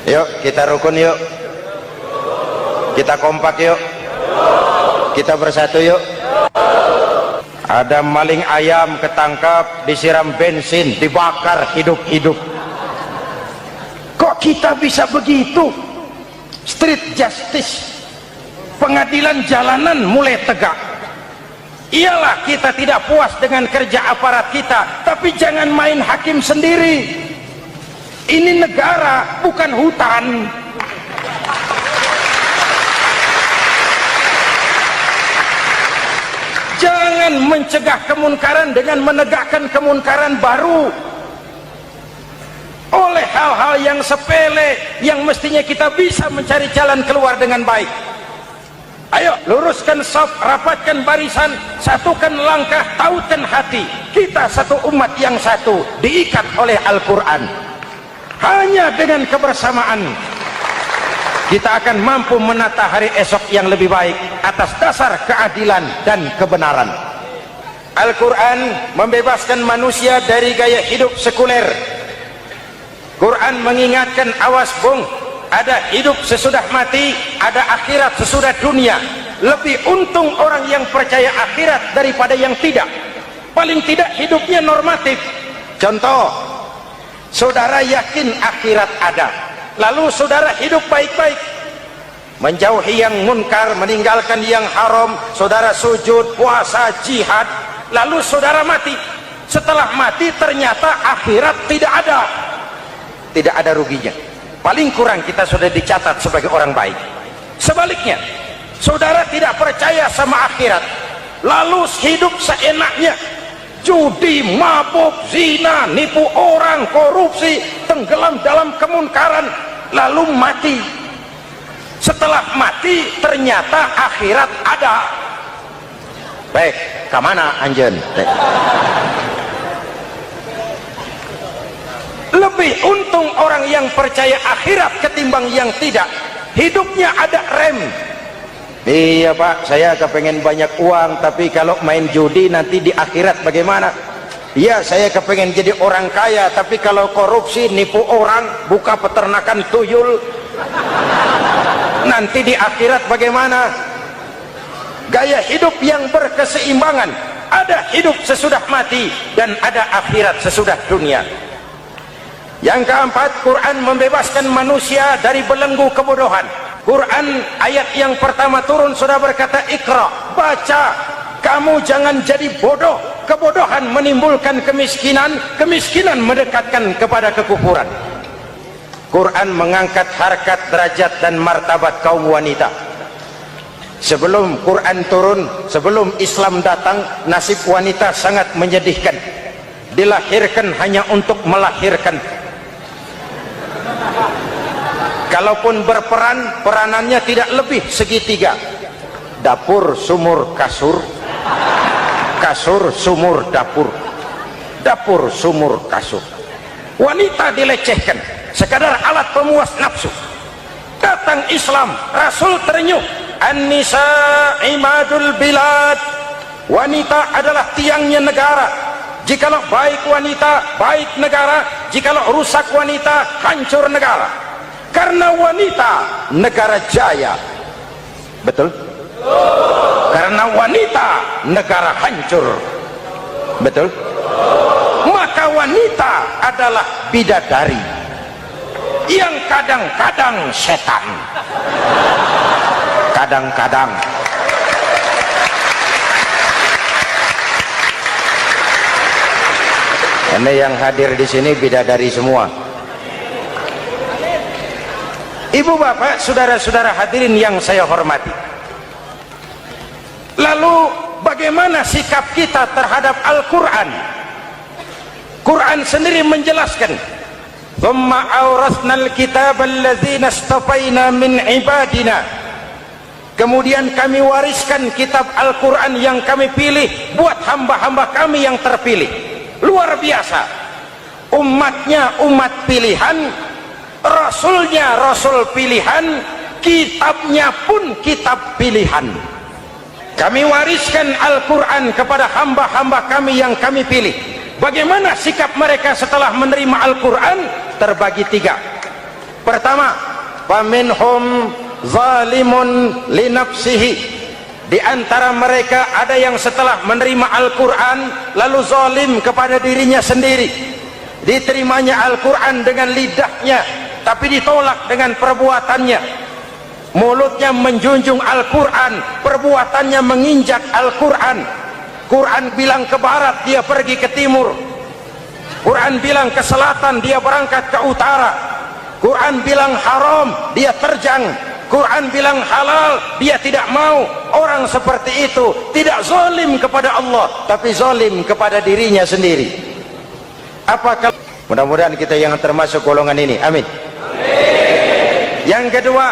S1: Yuk kita rukun, yuk kita kompak, yuk kita bersatu, yuk. Ada maling ayam ketangkap, disiram bensin, dibakar hidup-hidup. Kok kita bisa begitu? Street justice, pengadilan jalanan mulai tegak. Iyalah kita tidak puas dengan kerja aparat kita, tapi jangan main hakim sendiri. Ini negara, bukan hutan. Jangan mencegah kemunkaran dengan menegakkan kemunkaran baru. Oleh hal-hal yang sepele yang mestinya kita bisa mencari jalan keluar dengan baik. Ayo luruskan saf, rapatkan barisan, satukan langkah, tautkan hati. Kita satu umat yang satu, diikat oleh Al-Quran. Hanya dengan kebersamaan kita akan mampu menata hari esok yang lebih baik atas dasar keadilan dan kebenaran. Al-Quran membebaskan manusia dari gaya hidup sekuler. Quran mengingatkan, awas bung, ada hidup sesudah mati, ada akhirat sesudah dunia. Lebih untung orang yang percaya akhirat daripada yang tidak. Paling tidak hidupnya normatif. Contoh, saudara yakin akhirat ada, lalu saudara hidup baik-baik, menjauhi yang munkar, meninggalkan yang haram, saudara sujud, puasa, jihad, lalu saudara mati. Setelah mati ternyata akhirat tidak ada ruginya. Paling kurang kita sudah dicatat sebagai orang baik. Sebaliknya, saudara tidak percaya sama akhirat, lalu hidup seenaknya, judi, mabuk, zina, nipu orang, korupsi, tenggelam dalam kemunkaran, lalu mati. Setelah mati ternyata akhirat ada. Baik, kemana anjen? Lebih untung orang yang percaya akhirat ketimbang yang tidak. Hidupnya ada rem. Iya pak, saya kepengen banyak uang, tapi kalau main judi nanti di akhirat bagaimana? Iya, saya kepengen jadi orang kaya, tapi kalau korupsi, nipu orang, buka peternakan tuyul, nanti di akhirat bagaimana? Gaya hidup yang berkeseimbangan. Ada hidup sesudah mati dan ada akhirat sesudah dunia. Yang keempat, Quran membebaskan manusia dari belenggu kebodohan. Quran ayat yang pertama turun sudah berkata, Iqra, baca, kamu jangan jadi bodoh. Kebodohan menimbulkan kemiskinan, kemiskinan mendekatkan kepada kekufuran. Quran mengangkat harkat, derajat dan martabat kaum wanita. Sebelum Quran turun, sebelum Islam datang, nasib wanita sangat menyedihkan. Dilahirkan hanya untuk melahirkan. Kalaupun berperan, peranannya tidak lebih segitiga. Dapur, sumur, kasur. Kasur, sumur, dapur. Dapur, sumur, kasur. Wanita dilecehkan, sekadar alat pemuas nafsu. Datang Islam, Rasul terenyuh. An-nisa imadul bilad. Wanita adalah tiangnya negara. Jikalau baik wanita, baik negara. Jikalau rusak wanita, hancur negara. Karena wanita, negara jaya. Betul? Karena wanita, negara hancur. Betul? Maka wanita adalah bidadari. yang kadang-kadang setan. Kadang-kadang. Karena yang hadir di sini bidadari semua. Ibu bapak, saudara-saudara hadirin yang saya hormati. Lalu bagaimana sikap kita terhadap Al-Quran? Quran sendiri menjelaskan, "Thumma awrathnal kitaba alladzina istafaina min ibadina." Kemudian kami wariskan kitab Al-Quran yang kami pilih buat hamba-hamba kami yang terpilih. Luar biasa. Umatnya umat pilihan, rasulnya rasul pilihan, kitabnya pun kitab pilihan. Kami wariskan Al-Quran kepada hamba-hamba kami yang kami pilih. Bagaimana sikap mereka setelah menerima Al-Quran? Terbagi tiga. Pertama, faminhum zalimun linafsihi. Di antara mereka ada yang setelah menerima Al-Quran lalu zalim kepada dirinya sendiri. Diterimanya Al-Quran dengan lidahnya, tapi ditolak dengan perbuatannya. Mulutnya menjunjung Al-Quran, perbuatannya menginjak Al-Quran. Quran bilang ke barat, dia pergi ke timur. Quran bilang ke selatan, dia berangkat ke utara. Quran bilang haram, dia terjang. Quran bilang halal, dia tidak mau. Orang seperti itu tidak zalim kepada Allah, tapi zalim kepada dirinya sendiri. Apakah mudah-mudahan kita yang termasuk golongan ini, amin. Yang kedua,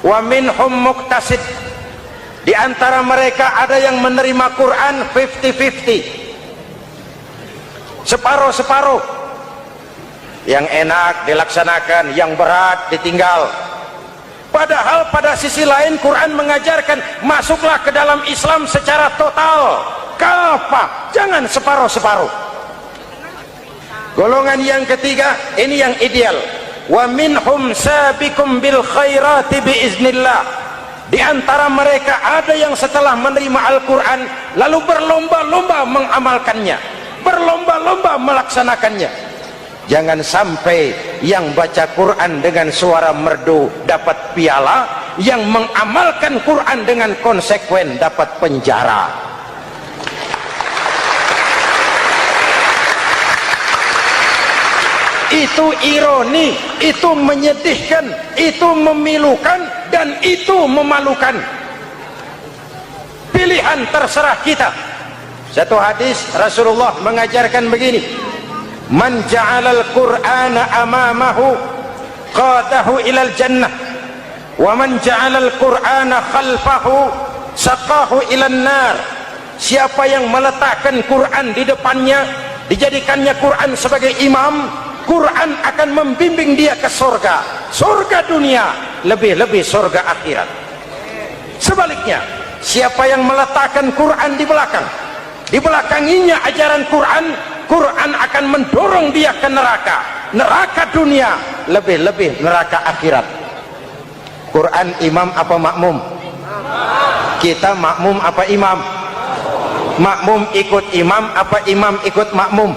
S1: wa minhum muqtasid. Di antara mereka ada yang menerima Quran 50-50, separuh-separuh. Yang enak dilaksanakan, yang berat ditinggal. Padahal pada sisi lain Quran mengajarkan masuklah ke dalam Islam secara total, kafah, jangan separuh-separuh. Golongan yang ketiga, ini yang ideal. Wa minhum sabiqum bil khairati biiznillah. Di antara mereka ada yang setelah menerima Al-Quran lalu berlomba-lomba mengamalkannya, berlomba-lomba melaksanakannya. Jangan sampai yang baca Quran dengan suara merdu dapat piala, yang mengamalkan Quran dengan konsekuen dapat penjara. Itu ironi, itu menyedihkan, itu memilukan, dan itu memalukan. Pilihan terserah kita. Satu hadis Rasulullah mengajarkan begini, man ja'alal qur'ana amamahu qadahu ilal jannah wa man ja'alal qur'ana khalfahu saqahu ilan nar. Siapa yang meletakkan Quran di depannya, dijadikannya Quran sebagai imam, Quran akan membimbing dia ke surga, surga dunia, lebih-lebih surga akhirat. Sebaliknya, siapa yang meletakkan Quran di belakang, dibelakanginya ajaran Quran, Quran akan mendorong dia ke neraka, neraka dunia, lebih-lebih neraka akhirat. Quran imam apa makmum? Kita makmum apa imam? Makmum ikut imam apa imam ikut makmum?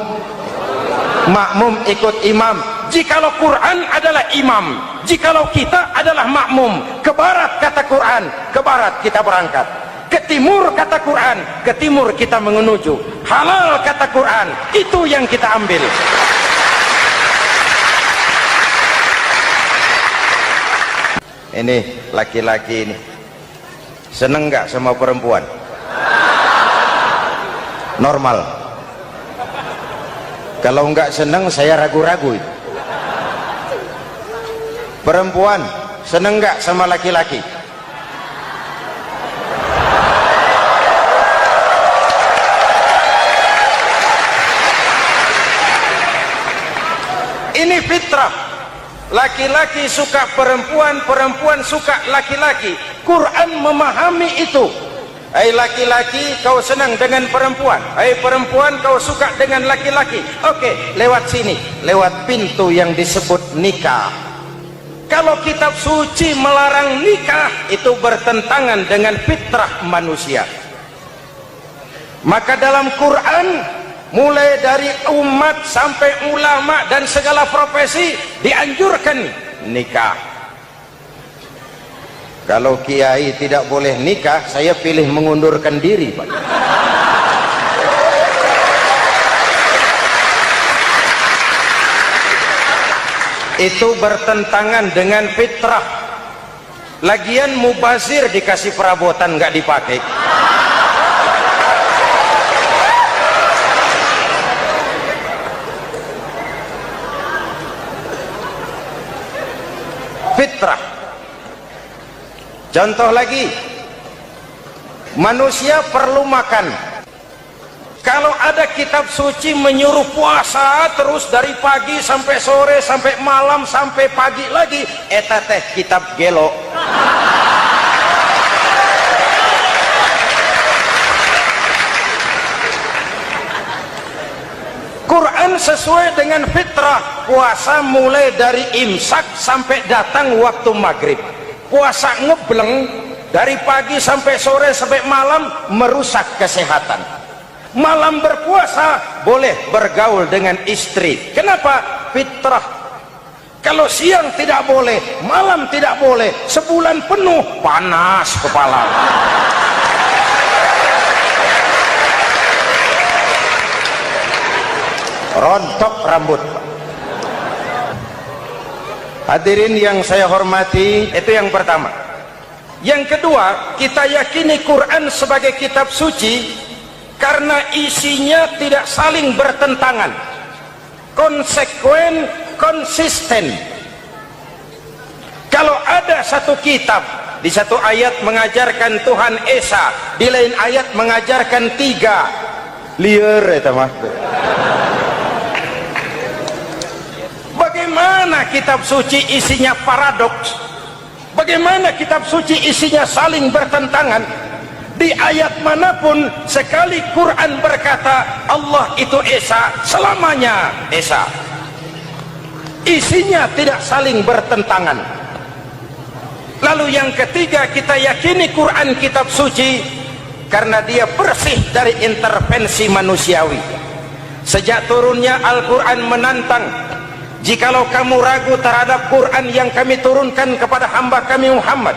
S1: Makmum ikut imam. Jikalau Quran adalah imam, jikalau kita adalah makmum, ke barat kata Quran, ke barat kita berangkat. Ke timur kata Quran, ke timur kita menuju. Halal kata Quran, itu yang kita ambil. Ini laki-laki ini seneng nggak sama perempuan? Normal. Kalau nggak seneng saya ragu-ragu. Perempuan seneng nggak sama laki-laki? Ini fitrah. Laki-laki suka perempuan, perempuan suka laki-laki. Quran memahami itu. Hai laki-laki, kau senang dengan perempuan. Hai perempuan, kau suka dengan laki-laki. Oke, lewat sini, lewat pintu yang disebut nikah. Kalau kitab suci melarang nikah, itu bertentangan dengan fitrah manusia. Maka dalam Quran mulai dari umat sampai ulama dan segala profesi dianjurkan nikah. Kalau kiai tidak boleh nikah, saya pilih mengundurkan diri, Pak. Itu bertentangan dengan fitrah. Lagian mubazir dikasih perabotan nggak dipakai. Fitrah. Contoh lagi, manusia perlu makan. Kalau ada kitab suci menyuruh puasa terus dari pagi sampai sore sampai malam sampai pagi lagi, eta teh kitab gelo. Quran sesuai dengan fitrah, puasa mulai dari imsak sampai datang waktu maghrib. Puasa ngebleng dari pagi sampai sore sampai malam merusak kesehatan. Malam berpuasa boleh bergaul dengan istri. Kenapa? Fitrah. Kalau siang tidak boleh, malam tidak boleh, sebulan penuh panas kepala. Rontok rambut. Hadirin yang saya hormati, itu yang pertama. Yang kedua, kita yakini Quran sebagai kitab suci karena isinya tidak saling bertentangan, konsekuen, konsisten. Kalau ada satu kitab, di satu ayat mengajarkan Tuhan Esa, di lain ayat mengajarkan tiga, liar ya mah. Bagaimana kitab suci isinya paradoks? Bagaimana kitab suci isinya saling bertentangan? Di ayat manapun sekali Quran berkata Allah itu Esa, selamanya Esa. Isinya tidak saling bertentangan. Lalu yang ketiga, kita yakini Quran kitab suci karena dia bersih dari intervensi manusiawi. Sejak turunnya Al-Quran menantang, jikalau kamu ragu terhadap Quran yang kami turunkan kepada hamba kami Muhammad,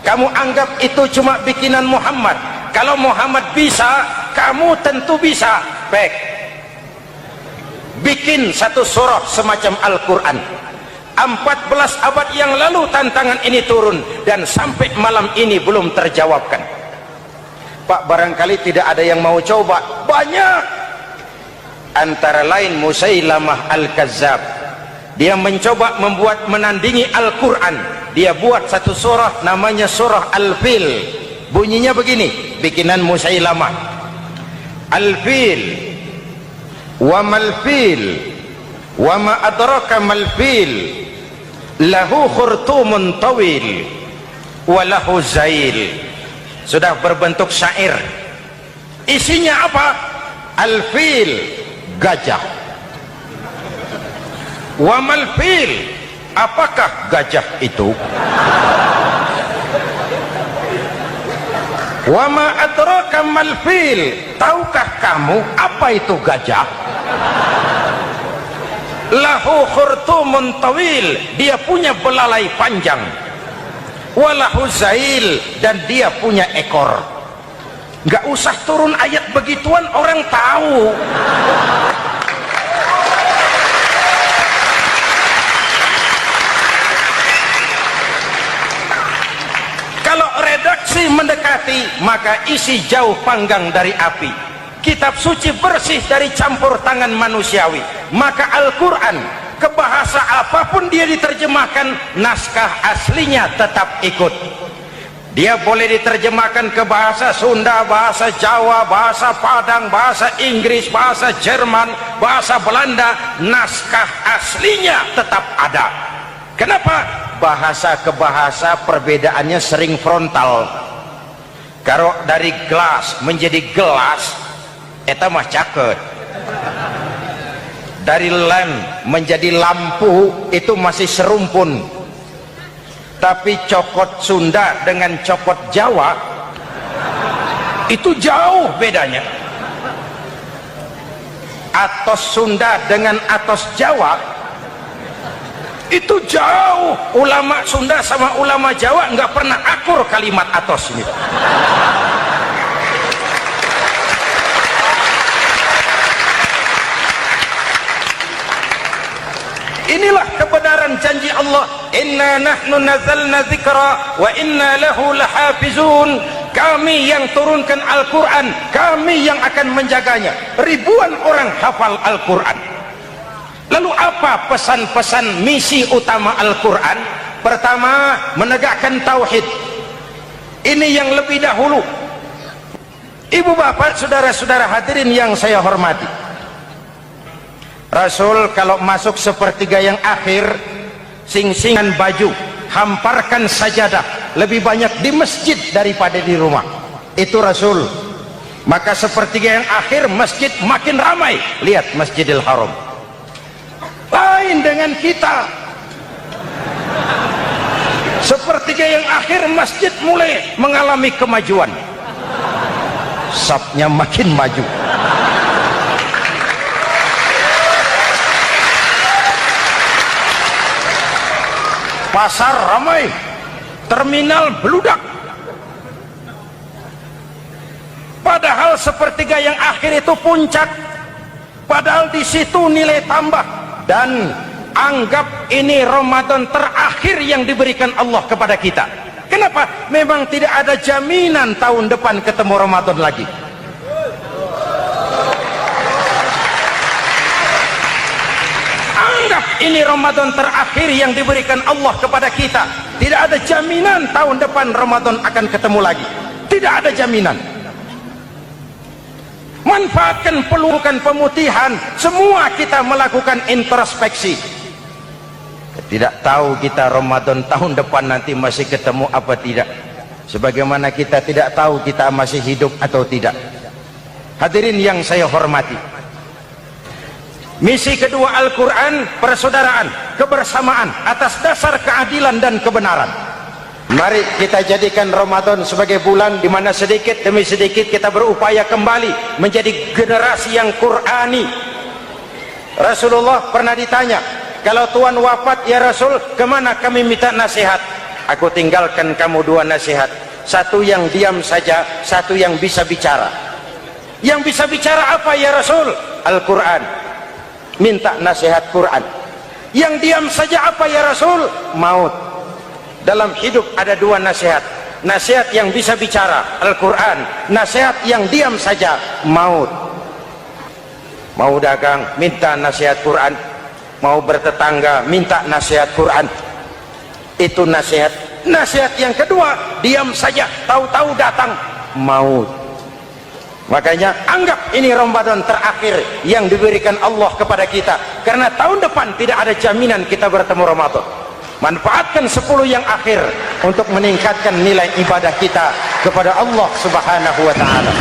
S1: kamu anggap itu cuma bikinan Muhammad. Kalau Muhammad bisa, kamu tentu bisa. Baik, bikin satu surah semacam Al-Quran. 14 abad yang lalu tantangan ini turun dan sampai malam ini belum terjawabkan. Pak, barangkali tidak ada yang mau coba. Banyak. Antara lain Musailamah Al-Kazzab, dia mencoba membuat menandingi Al-Quran. Dia buat satu surah namanya surah Al-Fil. Bunyinya begini, bikinan Musailamah. Al-Fil wa mal-fil wa ma adraka mal-fil lahu khurtumun tawil wa lahu zail. Sudah berbentuk syair. Isinya apa? Al-Fil, gajah. Wa mal-fil, apakah gajah itu? Wa ma adraka mal fil, tahukah kamu apa itu gajah? Lahu khurtumun tawil, dia punya belalai panjang. Wa lahu zail, dan dia punya ekor. Nggak usah turun ayat begituan, orang tahu. Kalau redaksi mendekati, maka isi jauh panggang dari api. Kitab suci bersih dari campur tangan manusiawi. Maka Al-Quran, ke bahasa apapun dia diterjemahkan, naskah aslinya tetap ikut. Dia boleh diterjemahkan ke bahasa Sunda, bahasa Jawa, bahasa Padang, bahasa Inggris, bahasa Jerman, bahasa Belanda, naskah aslinya tetap ada. Kenapa? Bahasa ke bahasa perbedaannya sering frontal. Kalau dari gelas menjadi gelas, eta mah caket. Dari lamp menjadi lampu, itu masih serumpun. Tapi cokot Sunda dengan cokot Jawa itu jauh bedanya. atos Sunda dengan atos Jawa itu jauh. Ulama Sunda sama ulama Jawa nggak pernah akur kalimat atos ini. Inilah kebenaran janji Allah, inna nahnu nazzalna dzikra wa inna lahu lahafizun. Kami yang turunkan Al-Quran, kami yang akan menjaganya. Ribuan orang hafal Al-Quran. Lalu apa pesan-pesan misi utama Al-Quran? Pertama, menegakkan tauhid. Ini yang lebih dahulu. Ibu bapak, saudara-saudara hadirin yang saya hormati, Rasul kalau masuk sepertiga yang akhir, sing-singan baju, hamparkan sajadah, lebih banyak di masjid daripada di rumah. Itu Rasul. Maka sepertiga yang akhir masjid makin ramai. Lihat Masjidil Haram. Lain dengan kita. Sepertiga yang akhir masjid mulai mengalami kemajuan. Safnya makin maju. Pasar ramai, terminal beludak. Padahal sepertiga yang akhir itu puncak. Padahal di situ nilai tambah. Dan anggap ini Ramadan terakhir yang diberikan Allah kepada kita. Kenapa? Memang tidak ada jaminan tahun depan ketemu Ramadan lagi. Anggap ini Ramadan terakhir yang diberikan Allah kepada kita. Tidak ada jaminan tahun depan Ramadan akan ketemu lagi. Tidak ada jaminan. Manfaatkan pelukan pemutihan. Semua kita melakukan introspeksi. Tidak tahu kita Ramadan tahun depan nanti masih ketemu apa tidak. Sebagaimana kita tidak tahu kita masih hidup atau tidak. Hadirin yang saya hormati, misi kedua Al-Quran, persaudaraan, kebersamaan atas dasar keadilan dan kebenaran. Mari kita jadikan Ramadan sebagai bulan di mana sedikit demi sedikit kita berupaya kembali menjadi generasi yang Qur'ani. Rasulullah pernah ditanya, kalau Tuhan wafat ya Rasul, kemana kami minta nasihat? Aku tinggalkan kamu dua nasihat. Satu yang diam saja, satu yang bisa bicara. Yang bisa bicara apa ya Rasul? Al-Quran. Minta nasihat Quran. Yang diam saja apa ya Rasul? Maut. Dalam hidup ada dua nasihat. Nasihat yang bisa bicara, Al-Quran. Nasihat yang diam saja, maut. Mau dagang, minta nasihat Quran. Mau bertetangga, minta nasihat Quran. Itu nasihat. Nasihat yang kedua, diam saja, tahu-tahu datang maut. Makanya anggap ini Ramadan terakhir yang diberikan Allah kepada kita. Karena tahun depan tidak ada jaminan kita bertemu Ramadan. Manfaatkan 10 yang akhir untuk meningkatkan nilai ibadah kita kepada Allah Subhanahu wa ta'ala.